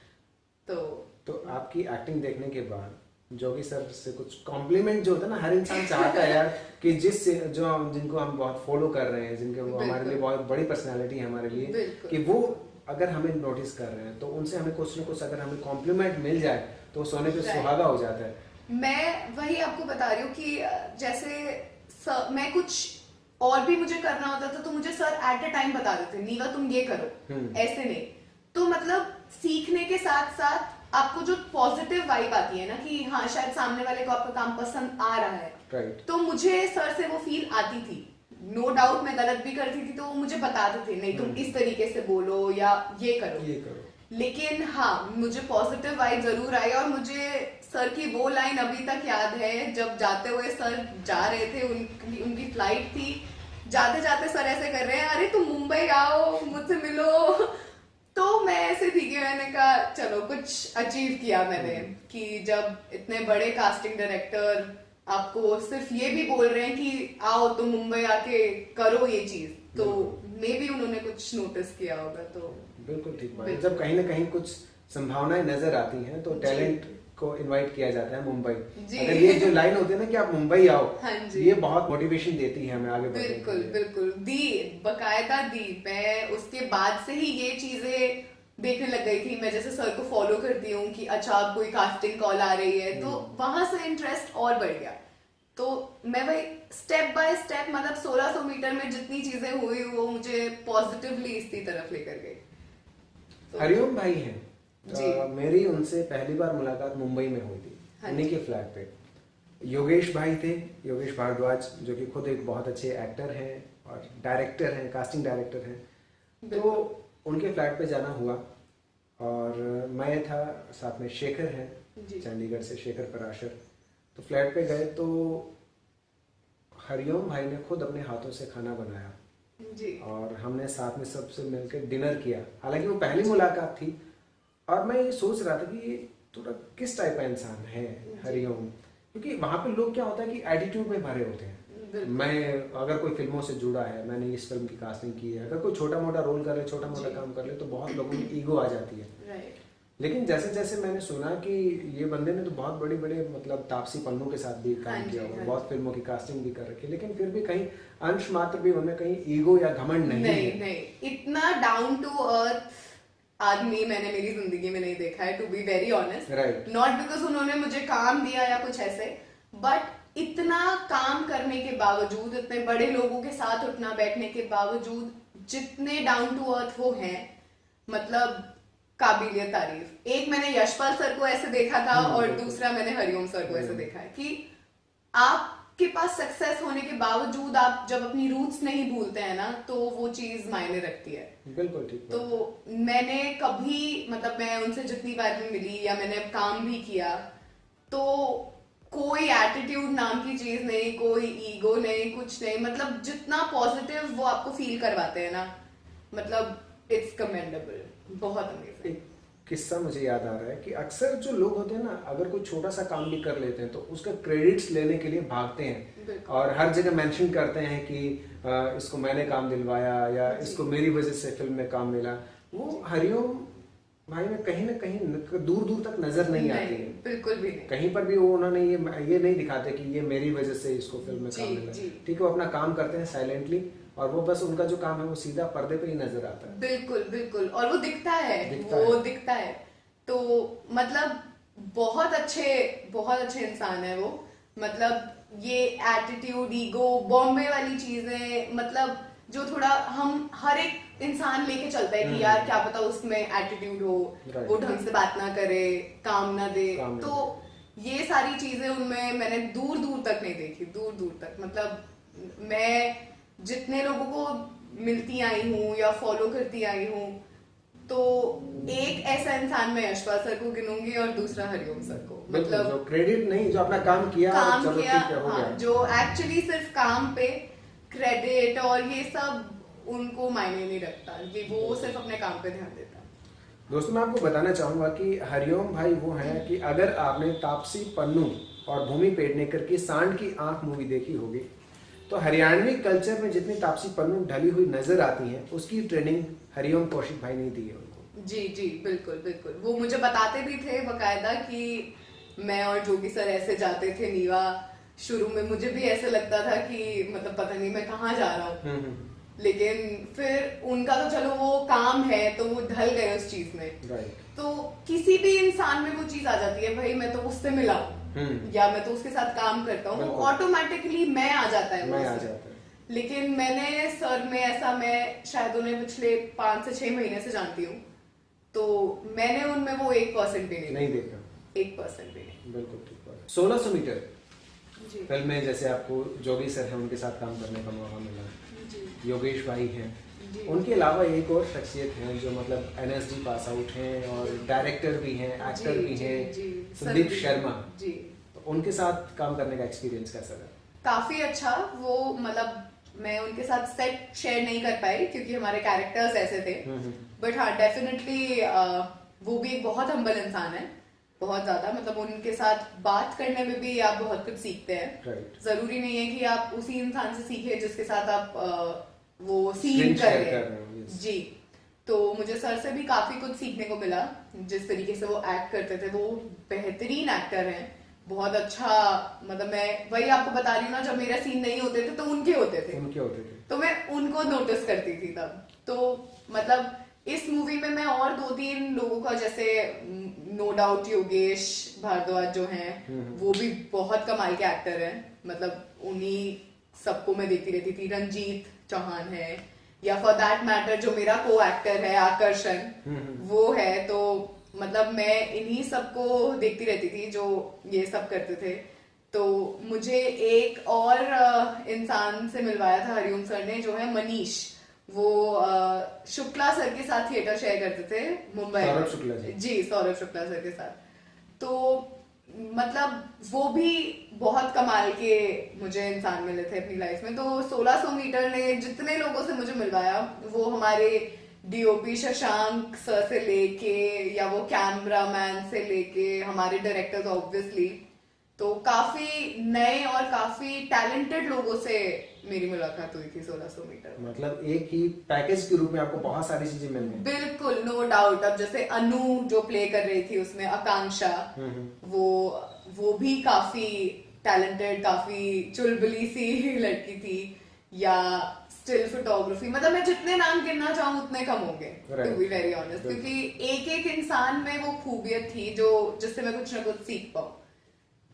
तो आपकी एक्टिंग देखने के बाद जोगी सर से कुछ कॉम्प्लीमेंट जो होता है ना, हर इंसान चाहता है यार कि जिनको हम बहुत फॉलो कर रहे हैं, जिनके वो हमारे लिए बहुत बड़ी पर्सनालिटी है हमारे लिए, कि वो अगर हमें नोटिस कर रहे हैं तो उनसे हमें कुछ ना कुछ अगर हमें कॉम्प्लीमेंट मिल जाए तो वो सोने पे सुहागा हो जाता है। मैं वही आपको बता रही हूँ कि जैसे मैं कुछ और भी मुझे करना होता था तो मुझे सर एट अ टाइम बता देते, नीवा तुम ये करो, ऐसे नहीं। तो मतलब सीखने के साथ साथ आपको जो पॉजिटिव वाइब आती है ना कि हाँ शायद सामने वाले को आपका काम पसंद आ रहा है, राइट। तो मुझे सर से वो फील आती थी। नो डाउट मैं गलत भी करती थी तो वो मुझे बताते थे नहीं तुम इस तरीके से बोलो या ये करो। लेकिन हाँ मुझे पॉजिटिव वाइब जरूर आई, और मुझे सर की वो लाइन अभी तक याद है जब जाते हुए सर जा रहे थे, उनकी फ्लाइट थी, जाते जाते सर ऐसे कर रहे हैं अरे तुम मुंबई आओ मुझसे मिलो। तो मैं ऐसे थी कि मैंने कहा चलो कुछ अचीव किया मैंने, कि जब इतने बड़े कास्टिंग डायरेक्टर आपको सिर्फ ये भी बोल रहे हैं कि आओ तुम मुंबई आके करो ये चीज, तो मे भी उन्होंने कुछ नोटिस किया होगा। तो बिल्कुल ठीक बात है। जब कहीं ना कहीं कुछ संभावनाएं नजर आती हैं तो टैलेंट को इनवाइट किया जाता है मुंबई। अगर ये जो लाइन होती है ना कि आप मुंबई आओ, ये बहुत मोटिवेशन देती है हमें आगे बढ़ने के लिए। बिल्कुल दी, बकायदा दी। मैं उसके बाद से ही ये चीजें देखने लग गई थी। मैं जैसे सर को फॉलो करती हूँ कि अच्छा अब कोई कास्टिंग कॉल आ रही है, तो वहां से इंटरेस्ट और बढ़ गया। तो मैं वही स्टेप बाय स्टेप मतलब 1600 मीटर में जितनी चीजें हुई वो मुझे पॉजिटिवली इसकी तरफ लेकर गई। हरिओम भाई हैं, मेरी उनसे पहली बार मुलाकात मुंबई में हुई थी, उन्हीं के फ्लैट पे। योगेश भाई थे, योगेश भारद्वाज, जो कि खुद एक बहुत अच्छे एक्टर हैं और डायरेक्टर हैं, कास्टिंग डायरेक्टर हैं। तो उनके फ्लैट पे जाना हुआ और मैं था, साथ में शेखर हैं चंडीगढ़ से, शेखर पराशर। तो फ्लैट पे गए तो हरिओम भाई ने खुद अपने हाथों से खाना बनाया जी। और हमने साथ में सबसे मिलकर डिनर किया। हालांकि वो पहली मुलाकात थी और मैं ये सोच रहा था कि ये थोड़ा किस टाइप का इंसान है हरिओम, क्योंकि वहां पे लोग क्या होता है कि एटीट्यूड में भरे होते हैं। मैं अगर कोई फिल्मों से जुड़ा है, मैंने इस फिल्म की कास्टिंग की है, अगर कोई छोटा मोटा रोल कर ले, छोटा मोटा काम कर ले, तो बहुत लोगों में ईगो आ जाती है। लेकिन जैसे जैसे मैंने सुना कि ये बंदे ने तो बहुत बड़ी बड़े मतलब तापसी पन्नू के साथ भी काम किया हुआ, बहुत फिल्मों की कास्टिंग भी कर रखी है, लेकिन फिर भी कहीं अंश मात्र भी उनमें कहीं ईगो या घमंड नहीं। इतना डाउन टू अर्थ आदमी मैंने मेरी जिंदगी में नहीं देखा है, to be very honest. Not because उन्होंने मुझे काम दिया या कुछ ऐसे, बट इतना काम करने के बावजूद, इतने बड़े लोगों के साथ उठना बैठने के बावजूद, जितने डाउन टू अर्थ वो हैं, मतलब काबिलियत तारीफ। एक मैंने यशपाल सर को ऐसे देखा था और दूसरा मैंने हरिओम सर को ऐसे देखा है कि आपके पास सक्सेस होने के बावजूद आप जब अपनी रूट्स नहीं भूलते हैं ना, तो वो चीज मायने रखती है। बिल्कुल ठीक। तो मैंने कभी मतलब मैं उनसे जितनी बार भी मिली या मैंने काम भी किया, तो कोई एटीट्यूड नाम की चीज नहीं, कोई ईगो नहीं, कुछ नहीं। मतलब जितना पॉजिटिव वो आपको फील करवाते हैं ना, मतलब इट्स कमेंडेबल, बहुत अमेजिंग। एक किस्सा मुझे याद आ रहा है कि अक्सर जो लोग होते हैं ना, अगर कोई छोटा सा काम भी कर लेते हैं तो उसका क्रेडिट्स लेने के लिए भागते हैं और हर जगह मेंशन करते हैं कि इसको मैंने काम दिलवाया या इसको मेरी वजह से फिल्म में काम मिला। वो हरिओम भाई में कहीं ना कहीं दूर दूर तक नजर नहीं आती है, बिल्कुल भी नहीं। कहीं पर भी वो उन्होंने ये नहीं दिखाते कि ये मेरी वजह से इसको फिल्म में काम मिला। ठीक है, वो अपना काम करते हैं साइलेंटली और वो बस उनका जो काम है वो सीधा पर्दे पे ही नजर आता है। बिल्कुल बिल्कुल, और वो दिखता है, वो दिखता है। तो मतलब बहुत अच्छे इंसान है वो। मतलब ये एटीट्यूड, ईगो, बॉम्बे वाली चीजें, मतलब जो थोड़ा हम हर एक इंसान लेके चलता है कि यार क्या पता उसमें एटीट्यूड हो, वो ढंग से बात ना करे, काम ना दे। तो ये सारी चीजें उनमें मैंने दूर दूर तक नहीं देखी, दूर दूर तक। मतलब मैं जितने लोगों को मिलती आई हूँ या फॉलो करती आई हूँ, तो एक ऐसा इंसान मैं यशपाल सर को गिनूंगी और दूसरा हरिओम सर को। मतलब जो क्रेडिट नहीं, जो अपना काम किया, हाँ, जो एक्चुअली सिर्फ काम पे क्रेडिट और ये सब उनको मायने नहीं रखता, ये वो सिर्फ अपने काम पे ध्यान देता है। दोस्तों मैं आपको बताना चाहूंगा कि हरिओम भाई वो हैं कि अगर आपने तापसी पन्नू और भूमि पेडनेकर की सांड की आंख मूवी देखी होगी तो हरियाणवी कल्चर में जितनी तापसी पन्नू ढली हुई नजर आती हैं उसकी ट्रेनिंग हरिओम कौशिक भाई ने दी है उनको। जी जी बिल्कुल बिल्कुल, वो मुझे बताते भी थे बकायदा कि मैं और जोगी सर ऐसे जाते थे नीवा। शुरू में मुझे भी ऐसे लगता था कि मतलब पता नहीं मैं कहाँ जा रहा हूँ, लेकिन फिर उनका तो चलो वो काम है तो वो ढल गए उस चीज में। राइट। तो किसी भी इंसान में वो चीज आ जाती है, भाई मैं तो उससे मिला हूँ या मैं तो उसके साथ काम करता हूँ, बिल्कुल। ऑटोमेटिकली मैं आ जाता है वो मैं आ उसमें। जाता है। लेकिन मैंने सर में ऐसा, मैं शायद उन्हें पिछले 5 से 6 महीने से जानती हूँ, तो मैंने उनमें वो 1% भी नहीं देखा। 1% भी नहीं। बिल्कुल ठीक बात है। 1600 मीटर जी फिल्म में जैसे आपको जोगी सर हैं उनके साथ काम करने का मौका मिला, जी योगेश भाई हैं, जी। उनके अलावा एक और शख्सियत हैं जो मतलब एनएसडी पास आउट हैं और डायरेक्टर भी हैं, एक्टर जी, भी जी, हैं, जी। संदीप संदीप, शर्मा। जी। तो उनके साथ काम करने का एक्सपीरियंस कैसा रहा? काफी अच्छा। वो मतलब मैं उनके साथ सेट शेयर नहीं कर पाई क्योंकि हमारे कैरेक्टर्स ऐसे थे, बट हाँ डेफिनेटली वो भी एक बहुत हम्बल इंसान है, बहुत ज्यादा। मतलब उनके साथ बात करने में भी आप बहुत कुछ सीखते हैं। Right. जरूरी नहीं है कि आप उसी इंसान से सीखे जिसके साथ आप वो सीन Screen कर share रहे कर रहे हैं। हो, yes. जी, तो मुझे सर से भी काफी कुछ सीखने को मिला। जिस तरीके से वो एक्ट करते थे, वो बेहतरीन एक्टर हैं, बहुत अच्छा। मतलब मैं वही आपको बता रही हूँ ना, जब मेरा सीन नहीं होते थे तो उनके होते थे, तो मैं उनको नोटिस करती थी तब। तो मतलब इस मूवी में मैं और 2-3 लोगों का, जैसे नो डाउट योगेश भारद्वाज जो हैं, वो भी बहुत कमाल के एक्टर हैं। मतलब उन्हीं सबको मैं देखती रहती थी। रंजीत चौहान है, या फॉर दैट मैटर जो मेरा को एक्टर है आकर्षण, वो है। तो मतलब मैं इन्हीं सबको देखती रहती थी जो ये सब करते थे। तो मुझे एक और इंसान से मिलवाया था हरिओम सर ने, जो है मनीष। वो शुक्ला सर के साथ थिएटर शेयर करते थे मुंबई में। सौरभ शुक्ला जी। जी, सौरभ शुक्ला सर के साथ। तो मतलब वो भी बहुत कमाल के मुझे इंसान मिले थे अपनी लाइफ में। तो 1600 मीटर ने जितने लोगों से मुझे मिलवाया, वो हमारे डीओपी शशांक सर से लेके, या वो कैमरामैन से लेके, हमारे डायरेक्टर्स ऑब्वियसली, तो काफी नए और काफी टैलेंटेड लोगों से मेरी मुलाकात हुई थी 1600 मीटर। मतलब एक ही पैकेज के रूप में आपको बहुत सारी चीजें मिल गई। बिल्कुल, नो डाउट। अब जैसे अनु जो प्ले कर रही थी उसमें, आकांक्षा, वो भी काफी टैलेंटेड, काफी चुलबुली सी लड़की थी। या स्टिल फोटोग्राफी, मतलब मैं जितने नाम गिनना चाहूँ उतने कम होंगे, टू बी वेरी ऑनेस्ट, क्योंकि एक एक इंसान में वो खूबियत थी जो जिससे मैं कुछ ना कुछ सीख पाऊँ।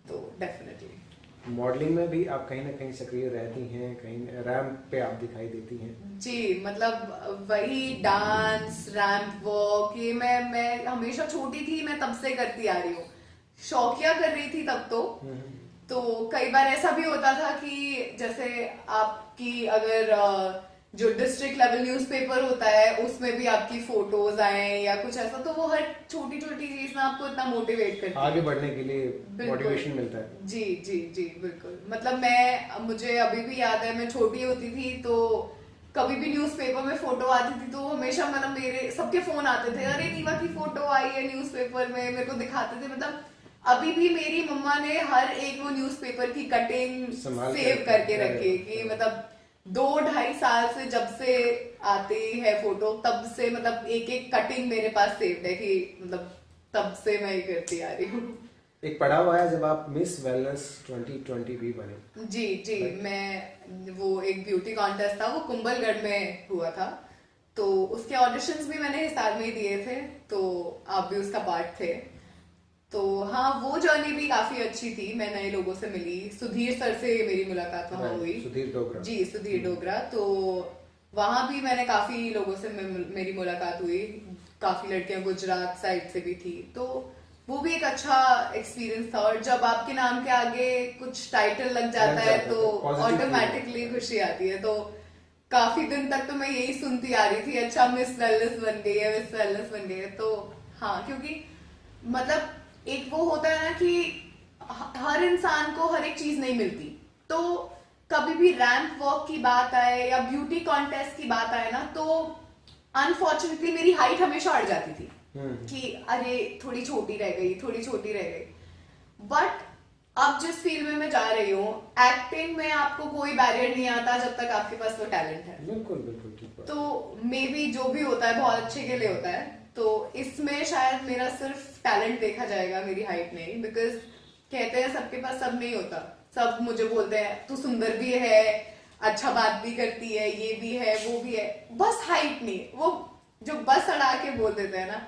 तो डेफिनेटली मॉडलिंग में भी आप कहीं ना कहीं सक्रिय रहती हैं, कहीं रैंप पे आप दिखाई देती हैं। जी, मतलब वही डांस, रैंप वॉक, ये मैं हमेशा छोटी थी, मैं तब से करती आ रही हूँ। शौकिया कर रही थी तब तो कई बार ऐसा भी होता था कि जैसे आपकी अगर जो डिस्ट्रिक्ट लेवल न्यूज़पेपर होता है उसमें भी आपकी फोटोज आए या कुछ ऐसा, तो वो हर छोटी छोटी चीज ना आपको इतना मोटिवेट करती है, आगे बढ़ने के लिए मोटिवेशन मिलता है। जी जी जी बिल्कुल। मतलब मुझे अभी भी याद है, मैं छोटी होती थी तो कभी भी न्यूज़पेपर में फोटो आती थी तो हमेशा मतलब मेरे सबके फोन आते थे, अरे नीवा की फोटो आई है न्यूज़पेपर में, मेरे को दिखाते थे। मतलब अभी भी मेरी मम्मा ने हर एक वो न्यूज़पेपर की कटिंग सेव करके रखी है कि मतलब 2-2.5 साल से जब से आती है फोटो तब से, मतलब एक एक कटिंग मेरे पास सेव्ड है कि मतलब तब से मैं ये करती आ रही हूँ। एक पड़ाव आया जब आप मिस वेलनेस 2020 भी बने। जी जी, मैं वो एक ब्यूटी कॉन्टेस्ट था, वो कुंभलगढ़ में हुआ था, तो उसके ऑडिशंस भी मैंने हिसार में ही दिए थे, तो आप भी उसका पार्ट थे। तो हाँ, वो जर्नी भी काफी अच्छी थी। मैं नए लोगों से मिली, सुधीर सर से मेरी मुलाकात वहाँ हुई। सुधीर डोगरा जी, सुधीर डोगरा। तो वहाँ भी मैंने काफी लोगों से मेरी मुलाकात हुई। काफी लड़कियां गुजरात साइड से भी थी, तो वो भी एक अच्छा एक्सपीरियंस था। और जब आपके नाम के आगे कुछ टाइटल लग जाता है तो ऑटोमेटिकली खुशी आती है। तो काफी दिन तक तो मैं यही सुनती आ रही थी, अच्छा मिस वेलनेस बन गई है, मिस वेलनेस बन गई है। तो हाँ, क्योंकि मतलब एक वो होता है ना कि हर इंसान को हर एक चीज नहीं मिलती, तो कभी भी रैंप वॉक की बात आए या ब्यूटी कॉन्टेस्ट की बात आए ना, तो अनफॉर्चुनेटली मेरी हाइट हमेशा अड़ जाती थी कि अरे थोड़ी छोटी रह गई, थोड़ी छोटी रह गई। बट अब जिस फील्ड में मैं जा रही हूँ, एक्टिंग में आपको कोई बैरियर नहीं आता जब तक आपके पास वो टैलेंट है। बिल्कुल बिल्कुल ठीक बात। तो मे बी जो भी होता है बहुत अच्छे के लिए होता है, तो इसमें शायद मेरा सिर्फ टैलेंट देखा जाएगा, मेरी हाइट नहीं। बिकॉज कहते हैं सबके पास सब नहीं होता। सब मुझे बोलते हैं तू सुंदर भी है, अच्छा बात भी करती है, ये भी है, वो भी है, बस हाइट नहीं। वो जो बस अड़ा के बोल देते हैं ना,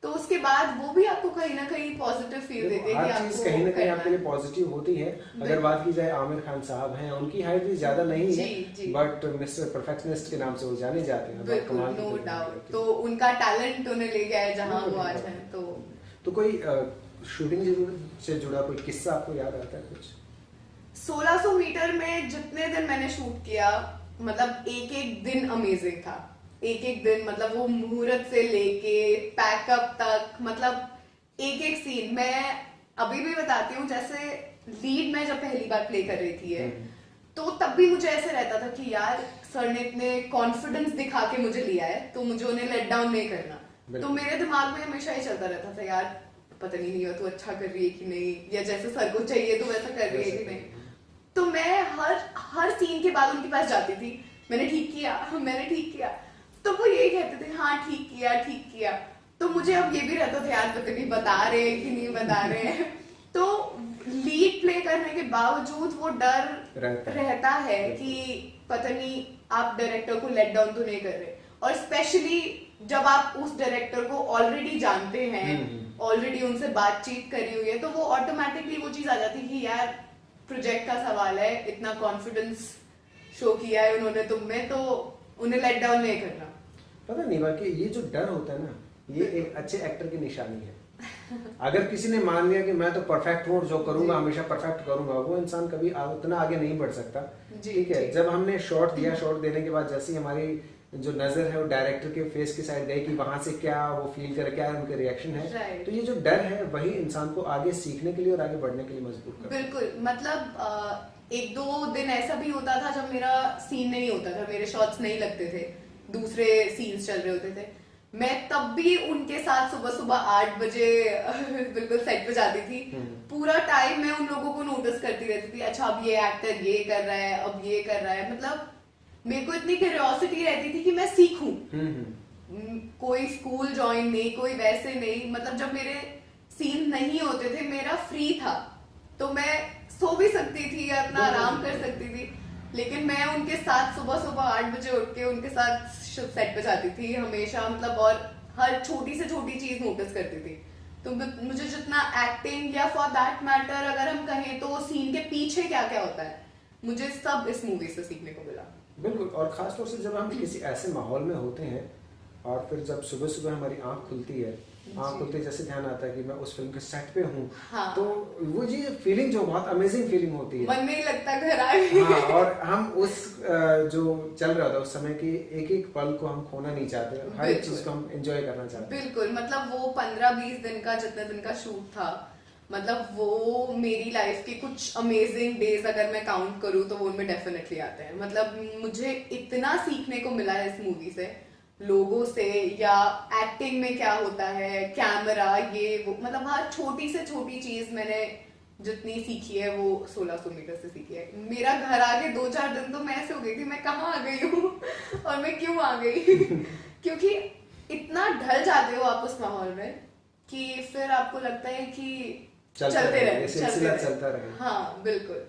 तो उसके बाद वो भी आपको कहीं ना कहीं पॉजिटिव फील देते हैं कि हर चीज आपको कहीं ना कहीं करना आपके लिए है। पॉजिटिव होती है। अगर बात की जाए आमिर खान साहब हैं, उनकी हाइट भी ज्यादा नहीं जी, है, जी। बट मिस्टर परफेक्शनिस्ट के नाम से वो जाने जाते हैं। बिल्कुल, कमाल की नो फिल्म डाउट। होती तो है। उनका टैलेंट उन्हें ले गया है जहां वो आज बिल्कुल। हैं। तो कोई शूटिंग से जुड़ा कोई किस्सा आपको याद आता है कुछ? 1600 मीटर में जितने दिन मैंने शूट किया, मतलब एक एक दिन अमेजिंग था। एक एक दिन, मतलब वो मुहूर्त से लेके पैकअप तक, मतलब एक एक सीन। मैं अभी भी बताती हूँ, जैसे लीड मैं जब पहली बार प्ले कर रही थी तो तब भी मुझे ऐसे रहता था कि यार सर ने इतने कॉन्फिडेंस दिखा के मुझे लिया है, तो मुझे उन्हें लेट डाउन नहीं करना। तो मेरे दिमाग में हमेशा ही चलता रहता था, यार पता नहीं तू अच्छा कर रही है कि नहीं, या जैसे सर को चाहिए तो वैसा कर रही है कि नहीं। तो मैं हर सीन के बाद उनके पास जाती थी, मैंने ठीक किया, मैंने ठीक किया। तो वो यही कहते थे हाँ ठीक किया, ठीक किया। तो मुझे अब ये भी रहता था यार पता नहीं बता रहे हैं कि नहीं बता रहे हैं। तो लीड प्ले करने के बावजूद वो डर रहता है कि पता नहीं आप डायरेक्टर को लेट डाउन तो नहीं कर रहे। और स्पेशली जब आप उस डायरेक्टर को ऑलरेडी जानते हैं, ऑलरेडी उनसे बातचीत करी हुई है, तो वो ऑटोमेटिकली वो चीज आ जाती है कि यार प्रोजेक्ट का सवाल है, इतना कॉन्फिडेंस शो किया है उन्होंने तुम में, तो उन्हें लेट डाउन नहीं करना। पता नहीं, बाकी ये जो डर होता है ना, ये एक अच्छे एक्टर की निशानी है। अगर किसी ने मान लिया कि मैं तो परफेक्ट हूँ, जो करूंगा हमेशा परफेक्ट करूंगा, वो इंसान कभी उतना आगे नहीं बढ़ सकता। ठीक है, जब हमने शॉट दिया, शॉट देने के बाद जैसे ही हमारी जो नजर है वो डायरेक्टर के फेस की साइड गई कि वहां से क्या वो फील करे, क्या उनके रिएक्शन है, तो ये जो डर है वही इंसान को आगे सीखने के लिए और आगे बढ़ने के लिए मजबूर करता है। बिल्कुल, मतलब एक दो दिन ऐसा भी होता था जब मेरा सीन नहीं होता था, मेरे शॉट्स नहीं लगते थे, दूसरे सीन्स चल रहे होते थे, मैं तब भी उनके साथ सुबह सुबह 8 बजे बिल्कुल सेट पे जाती थी। पूरा टाइम मैं उन लोगों को नोटिस करती रहती थी, अच्छा अब ये एक्टर ये कर रहा है, अब ये कर रहा है। मतलब मेरे को इतनी क्यूरियोसिटी रहती थी कि मैं सीखूं। कोई स्कूल ज्वाइन नहीं, कोई वैसे नहीं, मतलब जब मेरे सीन नहीं होते थे, मेरा फ्री था, तो मैं सो भी सकती थी या अपना आराम कर सकती थी, लेकिन मैं उनके साथ सुबह सुबह 8 बजे उठ के उनके साथ सेट पे जाती थी हमेशा। मतलब और हर छोटी से छोटी चीज नोटिस करती थी। तो मुझे जितना एक्टिंग या फॉर दैट मैटर अगर हम कहें तो सीन के पीछे क्या क्या होता है, मुझे सब इस मूवी से सीखने को मिला। बिल्कुल, और खास तौर से जब हम किसी ऐसे माहौल में होते हैं और फिर जब सुबह सुबह हमारी आंख खुलती है, आंख खुलते जैसे ध्यान आता है कि मैं उस फिल्म के सेट पे हूँ। हाँ। तो वो जी फीलिंग जो बहुत अमेजिंग फीलिंग होती है, मन नहीं लगता घर आ गए। हाँ, और हम उस जो चल रहा था उस समय की एक एक पल को हम खोना नहीं चाहते, हर एक चीज को हम एंजॉय करना चाहते हैं। बिल्कुल, मतलब वो 15-20 दिन का जितने दिन का शूट था, मतलब वो मेरी लाइफ के कुछ अमेजिंग डेज अगर मैं काउंट करूँ तो वो उनमें डेफिनेटली आते हैं। मतलब मुझे इतना सीखने को मिला है इस मूवी से, लोगों से, या एक्टिंग में क्या होता है, कैमरा, ये वो, मतलब हर छोटी से छोटी चीज मैंने जितनी सीखी है वो 1600 मीटर से सीखी है। मेरा घर आके 2-4 दिन तो मैं ऐसे हो गई थी, मैं कहाँ आ गई हूँ और मैं क्यों आ गई क्योंकि इतना ढल जाते हो आप उस माहौल में कि फिर आपको लगता है कि चलते रहे, सिलसिला चलता रहे। हाँ बिल्कुल।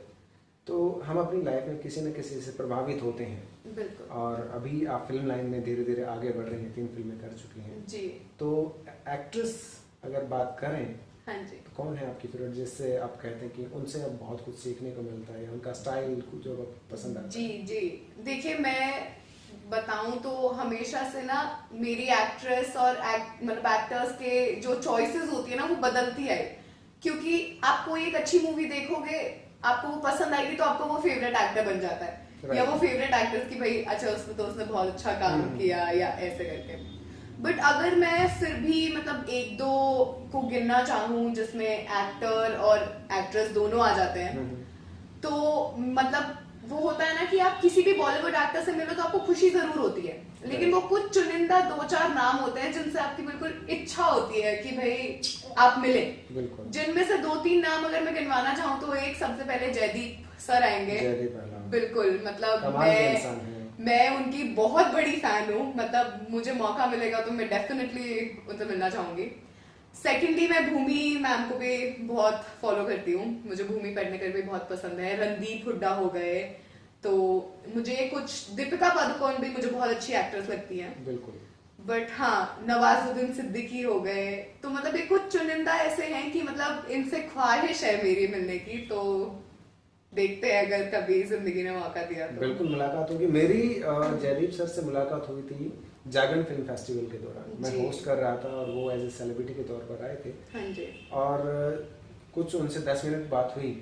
तो हम अपनी लाइफ में किसी न किसी से प्रभावित होते हैं। बिल्कुल। और अभी आप फिल्म लाइन में धीरे धीरे आगे बढ़ रही हैं, 3 फिल्में कर चुकी हैं जी। तो एक्ट्रेस अगर बात करें, हाँ जी, तो कौन है आपकी फेवरेट जिससे आप कहते हैं कि उनसे अब बहुत कुछ सीखने को मिलता है, या उनका स्टाइल जो पसंद आता है? जी जी, देखिए मैं बताऊं तो हमेशा से ना मेरी एक्ट्रेस और मतलब एक्टर्स के जो चॉइसेस होती है ना वो बदलती है, क्योंकि आप कोई एक अच्छी मूवी देखोगे, आपको वो पसंद आएगी तो आपको वो फेवरेट एक्टर बन जाता है, या वो फेवरेट एक्ट्रेस की भाई अच्छा उसने बहुत अच्छा काम किया या ऐसे करके। बट अगर मैं फिर भी मतलब 1-2 को गिनना चाहूँ जिसमें एक्टर और एक्ट्रेस दोनों आ जाते हैं, तो मतलब वो होता है ना कि आप किसी भी बॉलीवुड एक्टर से मिलो तो आपको खुशी जरूर होती है, लेकिन वो कुछ चुनिंदा 2-4 नाम होते हैं जिनसे आपकी बिल्कुल इच्छा होती है कि भाई आप मिले। बिल्कुल। जिनमें से 2-3 नाम अगर मैं गिनवाना चाहूँ तो एक सबसे पहले जयदीप सर आएंगे। जयदीप आला। बिल्कुल, मतलब कमाल के इंसान हैं। मैं उनकी बहुत बड़ी फैन हूँ, मतलब मुझे मौका मिलेगा तो मैं डेफिनेटली उनसे मिलना चाहूंगी। सेकेंडली मैं भूमि मैम को भी बहुत फॉलो करती हूँ, मुझे भूमि पेडनेकर भी बहुत पसंद है। रणदीप हुड्डा हो गए, तो मुझे कुछ दीपिका पादुकोण भी मुझे बहुत अच्छी एक्ट्रेस लगती है। बिल्कुल। बट हाँ, नवाजुद्दीन सिद्दीकी हो गए, तो मतलब ये कुछ चुनिंदा ऐसे हैं कि मतलब इनसे ख्वाहिश है मेरी मिलने की, तो देखते हैं अगर कभी जिंदगी ने मौका दिया तो। बिल्कुल मुलाकात होगी। मेरी जयदीप सर से मुलाकात हुई थी जागरण फिल्म फेस्टिवल के दौरान। मैं जी। होस्ट कर रहा था और वो एज ए सेलिब्रिटी के तौर पर आए थे। हाँ जी। और कुछ उनसे 10 मिनट बात हुई,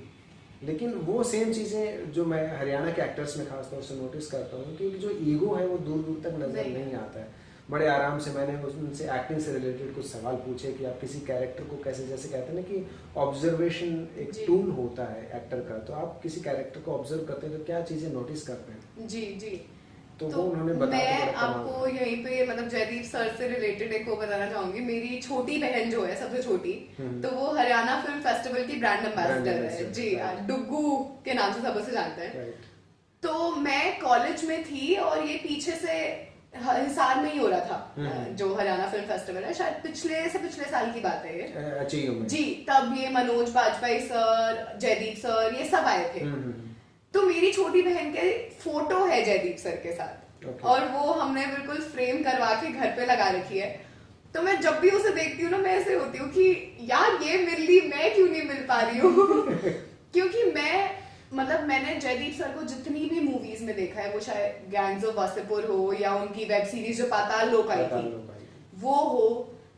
लेकिन वो सेम चीज़ें जो मैं हरियाणा के एक्टर्स में खासतौर से नोटिस करता हूँ कि जो ईगो है वो दूर दूर तक नजर नहीं आता है। बड़े आराम से मैंने उनसे एक्टिंग से रिलेटेड कुछ सवाल पूछे कि आप किसी कैरेक्टर को कैसे, जैसे कहते हैं ना कि ऑब्जर्वेशन एक जी। टूल होता है एक्टर का, तो आप किसी कैरेक्टर को ऑब्जर्व करते हैं तो क्या चीज़ें नोटिस करते हैं? जी जी। तो वो उन्होंने बताया मैं तो बड़ा कमाल आपको था। यहीं पे मतलब जयदीप सर से रिलेटेड एक वो बताना चाहूंगी। मेरी छोटी बहन जो है, सबसे छोटी, तो वो हरियाणा फिल्म फेस्टिवल की ब्रांड एम्बेसडर है। ambassador, जी, right. डुग्गू के नाम से सब उसे जानते हैं। राइट। तो मैं कॉलेज में थी और ये पीछे से हिसार में ही हो रहा था, जो हरियाणा फिल्म फेस्टिवल है, शायद पिछले साल की बात है ये। अचीव में। जी, तब ये मनोज बाजपेयी सर, जयदीप सर, ये सब आए थे। तो मेरी छोटी बहन के फोटो है जयदीप सर के साथ। Okay. और वो हमने बिल्कुल फ्रेम करवा के घर पे लगा रखी है। तो मैं जब भी उसे देखती हूँ ना, मैं ऐसे होती हूँ कि यार ये मिल ली, मैं क्यों नहीं मिल पा रही हूँ। क्योंकि मैंने जयदीप सर को जितनी भी मूवीज में देखा है, वो शायद गैंग्स ऑफ वासेपुर हो या उनकी वेब सीरीज जो पाताल लोक आई थी वो हो,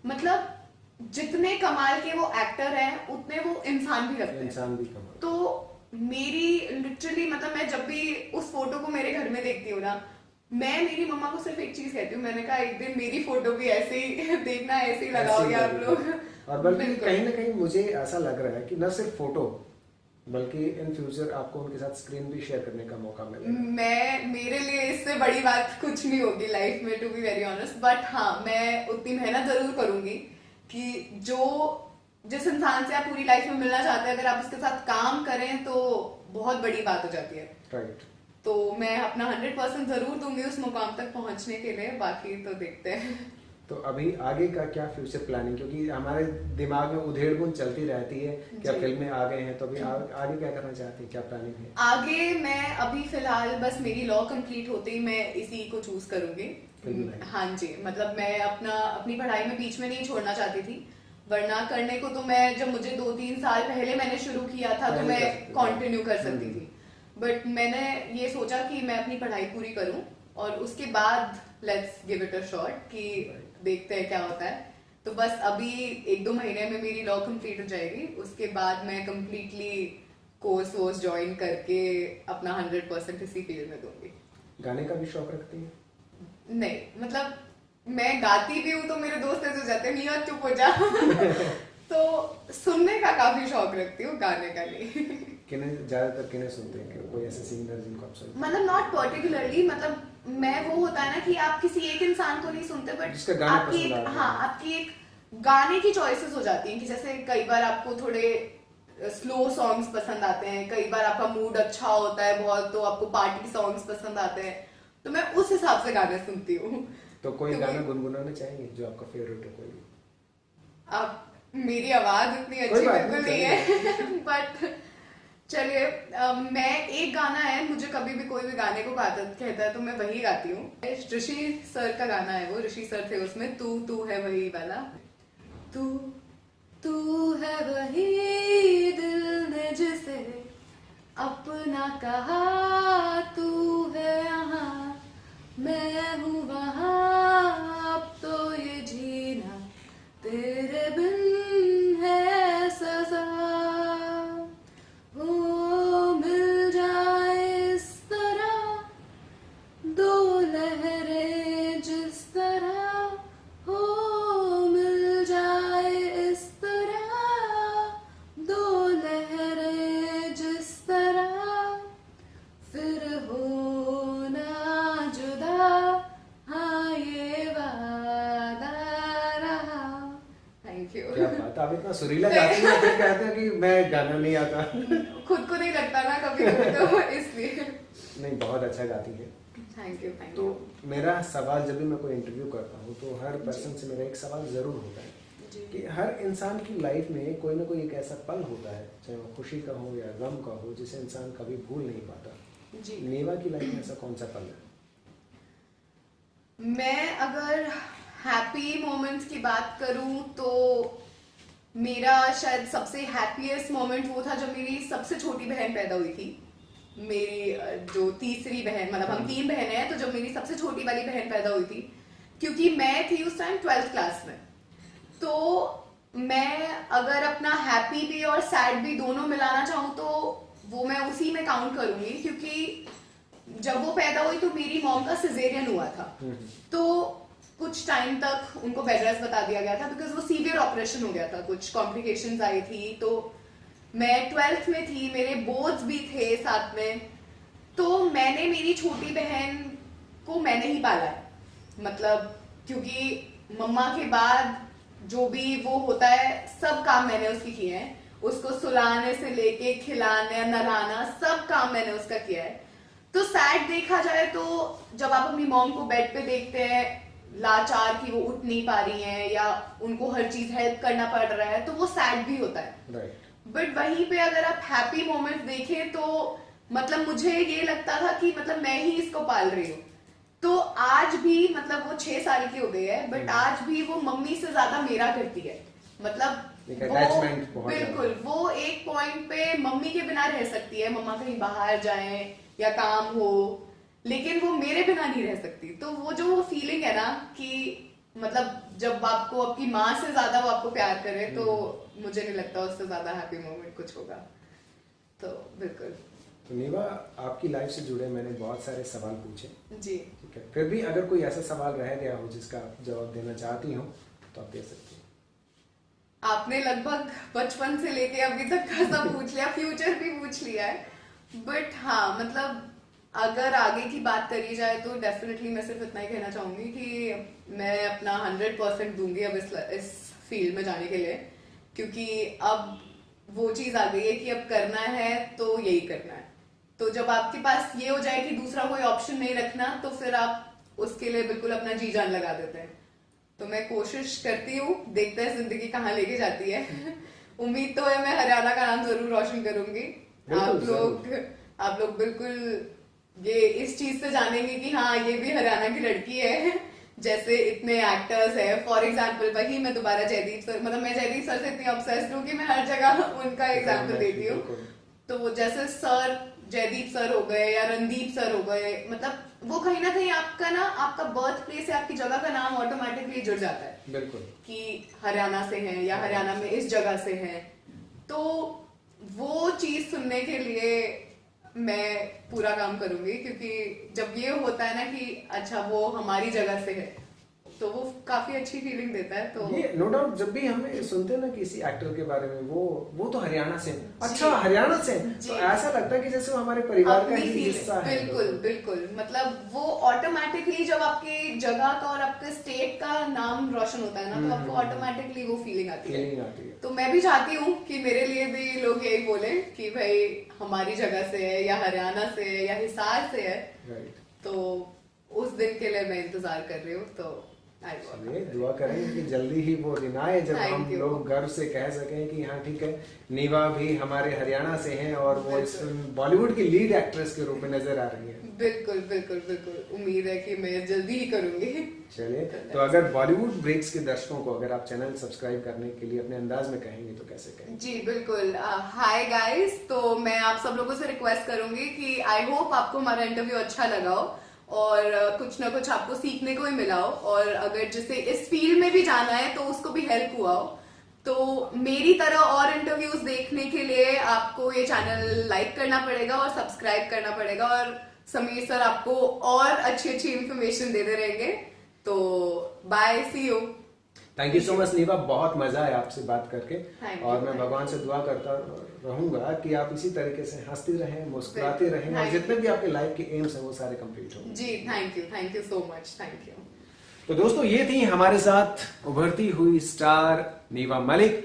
मतलब जितने कमाल के वो एक्टर हैं उतने वो इंसान भी लगते हैं। इंसान भी कमाल। तो मेरी लिटरली मतलब मैं जब भी उस फोटो को मेरे घर में देखती हूँ ना, मैं मेरी मम्मा को सिर्फ एक चीज कहती हूँ, मैंने कहा एक दिन मेरी फोटो भी ऐसे ही देखना, ऐसे ही लगाओगे आप लोग। और बल्कि कहीं ना कहीं मुझे ऐसा लग रहा है कि न सिर्फ फोटो बल्कि इन फ्यूचर आपको उनके साथ स्क्रीन भी शेयर करने का मौका मिलेगा। मेरे लिए इससे बड़ी बात कुछ नहीं होगी लाइफ में, to be very honest. But हाँ, मैं उतनी मेहनत जरूर करूंगी कि जिस इंसान से आप पूरी लाइफ में मिलना चाहते हैं, अगर आप उसके साथ काम करें तो बहुत बड़ी बात हो जाती है। राइट। तो मैं अपना 100% जरूर दूंगी उस मुकाम तक पहुंचने के लिए, बाकी तो देखते हैं। तो अभी आगे का क्या फ्यूचर प्लानिंग, क्योंकि हमारे दिमाग में उधेड़-बुन चलती रहती है कि अब फिल्में आ गए हैं, तो अभी आगे क्या करना चाहती हैं, क्या प्लानिंग है? आगे मैं अभी फिलहाल बस मेरी लॉ कंप्लीट होते ही मैं इसी को चूज करूंगी। हाँ जी, मतलब मैं अपनी पढ़ाई में बीच में नहीं छोड़ना चाहती थी, वरना करने को तो मैं जब मुझे 2-3 साल पहले मैंने शुरू किया था तो मैं कंटिन्यू कर सकती थी। बट मैंने ये सोचा कि मैं अपनी पढ़ाई पूरी करूं और उसके बाद let's give it a shot कि देखते हैं क्या होता है। तो बस अभी 1-2 महीने में मेरी लॉ कंप्लीट हो जाएगी, उसके बाद मैं कंप्लीटली कोर्स ज्वाइन करके अपना 100% इसी फील्ड में दूंगी। गाने का भी शौक रखती हैं? नहीं, मतलब मैं गाती भी हूँ तो मेरे दोस्त ऐसे हो जाते हैं, नहीं यार चुप हो जा। तो सुनने का काफी शौक रखती हूँ, गाने का नहीं। ज्यादातर किन्हें सुनते हैं, कोई ऐसे सिंगर जिनको आप सुनते हैं? मतलब नॉट पर्टिकुलरली, मतलब मैं वो होता है ना कि आप किसी एक इंसान को नहीं सुनते, जिसका बट गाना आपकी पसंद एक आता है। हाँ आपकी एक गाने की चॉइसेस हो जाती हैं कि जैसे कई बार आपको थोड़े स्लो सॉन्ग्स पसंद आते हैं, कई बार आपका मूड अच्छा होता है बहुत तो आपको पार्टी सॉन्ग्स पसंद आते हैं, तो मैं उस हिसाब से गाने सुनती हूँ। तो कोई गाना गुनगुनाना चाहेंगे जो आपका फेवरेट हो? कोई? अब मेरी आवाज इतनी अच्छी बिल्कुल नहीं है। बट चलिए, मैं एक गाना है, मुझे कभी भी कोई भी गाने को कहता है तो मैं वही गाती हूँ। ऋषि सर का गाना है, वो ऋषि सर थे उसमें, तू है वही वाला। तू है वही दिल ने जिसे अपना कहा, तू है यहाँ मैं हूँ वहाँ, अब तो ये जीना तेरे बिन है सजा। हो मिल जाए इस तरह दो लहरें, जिस तरह हो मिल जाए इस तरह दो लहरें, जिस तरह फिर क्या बात है, आप इतना सुरीला गाती हैं फिर कहते हैं कि मैं गाना नहीं आता। खुद को नहीं लगता ना कभी कभी तो इसलिए। नहीं, बहुत अच्छा गाती है। थैंक यू तो मेरा सवाल, जब भी मैं कोई इंटरव्यू करता हूँ तो हर पर्सन से मेरा एक सवाल ज़रूर होता है कि हर इंसान की लाइफ में कोई ना कोई एक ऐसा पल होता है, चाहे वो खुशी का हो या गम का हो, जिसे इंसान कभी भूल नहीं पाता। जी। नेवा की लाइफ में ऐसा कौन सा पल है? मैं अगर हैप्पी मोमेंट्स की बात करूं तो मेरा शायद सबसे हैप्पीएस्ट मोमेंट वो था जब मेरी सबसे छोटी बहन पैदा हुई थी। मेरी जो तीसरी बहन, मतलब हम 3 बहनें हैं, तो जब मेरी सबसे छोटी वाली बहन पैदा हुई थी, क्योंकि मैं थी उस टाइम 12th क्लास में, तो मैं अगर अपना हैप्पी भी और सैड भी दोनों मिलाना चाहूँ तो वो मैं उसी में काउंट करूंगी, क्योंकि जब वो पैदा हुई तो मेरी मॉम का सिजेरियन हुआ था। तो कुछ टाइम तक उनको बेड रेस्ट बता दिया गया था, बिकॉज वो सीवियर ऑपरेशन हो गया था, कुछ कॉम्प्लिकेशंस आई थी। तो मैं 12th में थी, मेरे बोर्ड्स भी थे साथ में, तो मैंने मेरी छोटी बहन को मैंने ही पाला है, मतलब क्योंकि मम्मा के बाद जो भी वो होता है सब काम मैंने उसकी किए हैं, उसको सुलाने से लेके खिलाने नहलाना सब काम मैंने उसका किया है। तो सैड देखा जाए तो जब आप अपनी मॉम को बेड पे देखते हैं लाचार कि वो उठ नहीं पा रही हैं या उनको हर चीज हेल्प करना पड़ रहा है, तो वो सैड भी होता है। बट वहीं पे अगर आप हैप्पी मोमेंट्स देखें तो मतलब मुझे ये लगता था कि मतलब मैं ही इसको पाल रही हूँ। तो आज भी मतलब वो 6 साल की हो गई है, बट आज भी वो मम्मी से ज्यादा मेरा करती है। मतलब वो बिल्कुल वो एक पॉइंट पे मम्मी के बिना रह सकती है, मम्मा कहीं बाहर जाए या काम हो, लेकिन वो मेरे बिना नहीं रह सकती। तो वो जो वो फीलिंग है ना कि मतलब जब आपको आपकी माँ से ज्यादा वो आपको प्यार करे, तो मुझे नहीं लगता उससे ज्यादा हैप्पी मोमेंट कुछ होगा। तो बिल्कुल। तो नेवा, आपकी लाइफ से जुड़े मैंने बहुत सारे सवाल पूछे जी, ठीक है, फिर भी अगर कोई ऐसा सवाल रह गया हो जिसका आप जवाब देना चाहती हो तो आप दे सकती हैं। आपने लगभग बचपन से लेके अभी तक का सब पूछ लिया, फ्यूचर भी पूछ लिया है, बट हाँ मतलब अगर आगे की बात करी जाए तो डेफिनेटली मैं सिर्फ इतना ही कहना चाहूंगी कि मैं अपना 100% दूंगी अब इस फील्ड में जाने के लिए, क्योंकि अब वो चीज आ गई है कि अब करना है तो यही करना है। तो जब आपके पास ये हो जाए कि दूसरा कोई ऑप्शन नहीं रखना, तो फिर आप उसके लिए बिल्कुल अपना जी जान लगा देते हैं। तो मैं कोशिश करती हूँ, देखते हैं जिंदगी कहाँ लेके जाती है। उम्मीद तो है मैं हरियाणा का नाम जरूर रोशन करूंगी। आप लोग बिल्कुल ये इस चीज से जानेंगे कि हाँ ये भी हरियाणा की लड़की है। जैसे इतने एक्टर्स है, फॉर एग्जाम्पल वही मैं दोबारा जयदीप सर, मतलब मैं जयदीप सर से इतनी ऑब्सेस्ड हूँ कि मैं हर जगह उनका एग्जाम्पल देती हूँ। तो वो जैसे सर जयदीप सर हो गए या रणदीप सर हो गए, मतलब वो कहीं ना कहीं आपका ना आपका बर्थ प्लेस या आपकी जगह का नाम ऑटोमेटिकली जुड़ जाता है। बिल्कुल कि हरियाणा से हैं या हरियाणा में इस जगह से हैं। तो वो चीज सुनने के लिए मैं पूरा काम करूंगी, क्योंकि जब ये होता है ना कि अच्छा वो हमारी जगह से है, तो वो काफी अच्छी फीलिंग देता है। तो ये नो डाउट जब भी हमें सुनते हैं ना किसी एक्टर के बारे में, वो तो हरियाणा से, अच्छा हरियाणा से, तो ऐसा लगता है कि जैसे वो हमारे परिवार का ही हिस्सा है। बिल्कुल बिल्कुल, मतलब वो ऑटोमेटिकली जब आपकी जगह का और आपके स्टेट का नाम रोशन होता है ना, तो आपको ऑटोमेटिकली वो फीलिंग आती है। तो मैं भी चाहती हूँ कि मेरे लिए भी लोग यही बोले कि भाई हमारी जगह से है या हरियाणा से है या हिसार से है। तो उस दिन के लिए मैं इंतजार कर रही हूँ। तो दुआ करेंगे कि जल्दी ही वो दिन आए जब हम लोग गर्व से कह सकें कि हाँ ठीक है, नेवा भी हमारे हरियाणा से हैं और वो इस बॉलीवुड की लीड एक्ट्रेस के रूप में नजर आ रही है। बिल्कुल बिल्कुल बिल्कुल, उम्मीद है कि मैं जल्दी ही करूंगी। चलिए, तो अगर बॉलीवुड ब्रेक्स के दर्शकों को अगर आप चैनल सब्सक्राइब करने के लिए अपने अंदाज में कहेंगे तो कैसे कहेंगे? जी बिल्कुल, हाय गाइस, तो मैं आप सब लोगों से रिक्वेस्ट करूंगी कि आई होप आपको हमारा इंटरव्यू अच्छा लगा हो और कुछ ना कुछ आपको सीखने को ही मिला हो, और अगर जिसे इस फील्ड में भी जाना है तो उसको भी हेल्प हुआ हो। तो मेरी तरह और इंटरव्यूज देखने के लिए आपको ये चैनल लाइक करना पड़ेगा और सब्सक्राइब करना पड़ेगा, और समीर सर आपको और अच्छी अच्छी इंफॉर्मेशन देते रहेंगे। तो bye, see you. Thank you so much Neva, बहुत मजा आया आपसे बात करके, और मैं भगवान से दुआ करता रहूंगा कि आप इसी तरीके से हंसती रहें, मुस्कुराते रहें, और जितने भी आपके लाइफ के एम्स हैं वो सारे कंप्लीट हों। जी thank you so much, thank you. तो दोस्तों ये थी हमारे साथ उभरती हुई स्टार नीवा मलिक,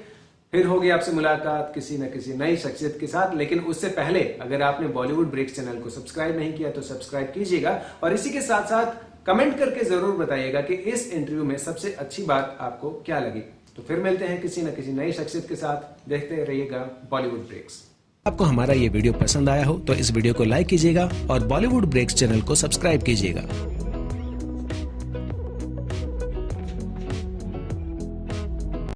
फिर होगी आपसे मुलाकात किसी न किसी नई शख्सियत के साथ। लेकिन उससे पहले अगर आपने बॉलीवुड ब्रेक्स चैनल को सब्सक्राइब नहीं किया तो सब्सक्राइब कीजिएगा, और इसी के साथ साथ कमेंट करके जरूर बताइएगा कि इस इंटरव्यू में सबसे अच्छी बात आपको क्या लगी। तो फिर मिलते हैं किसी न किसी नई शख्सियत के साथ। देखते रहिएगा बॉलीवुड ब्रेक्स। आपको हमारा ये वीडियो पसंद आया हो तो इस वीडियो को लाइक कीजिएगा और बॉलीवुड ब्रेक्स चैनल को सब्सक्राइब कीजिएगा।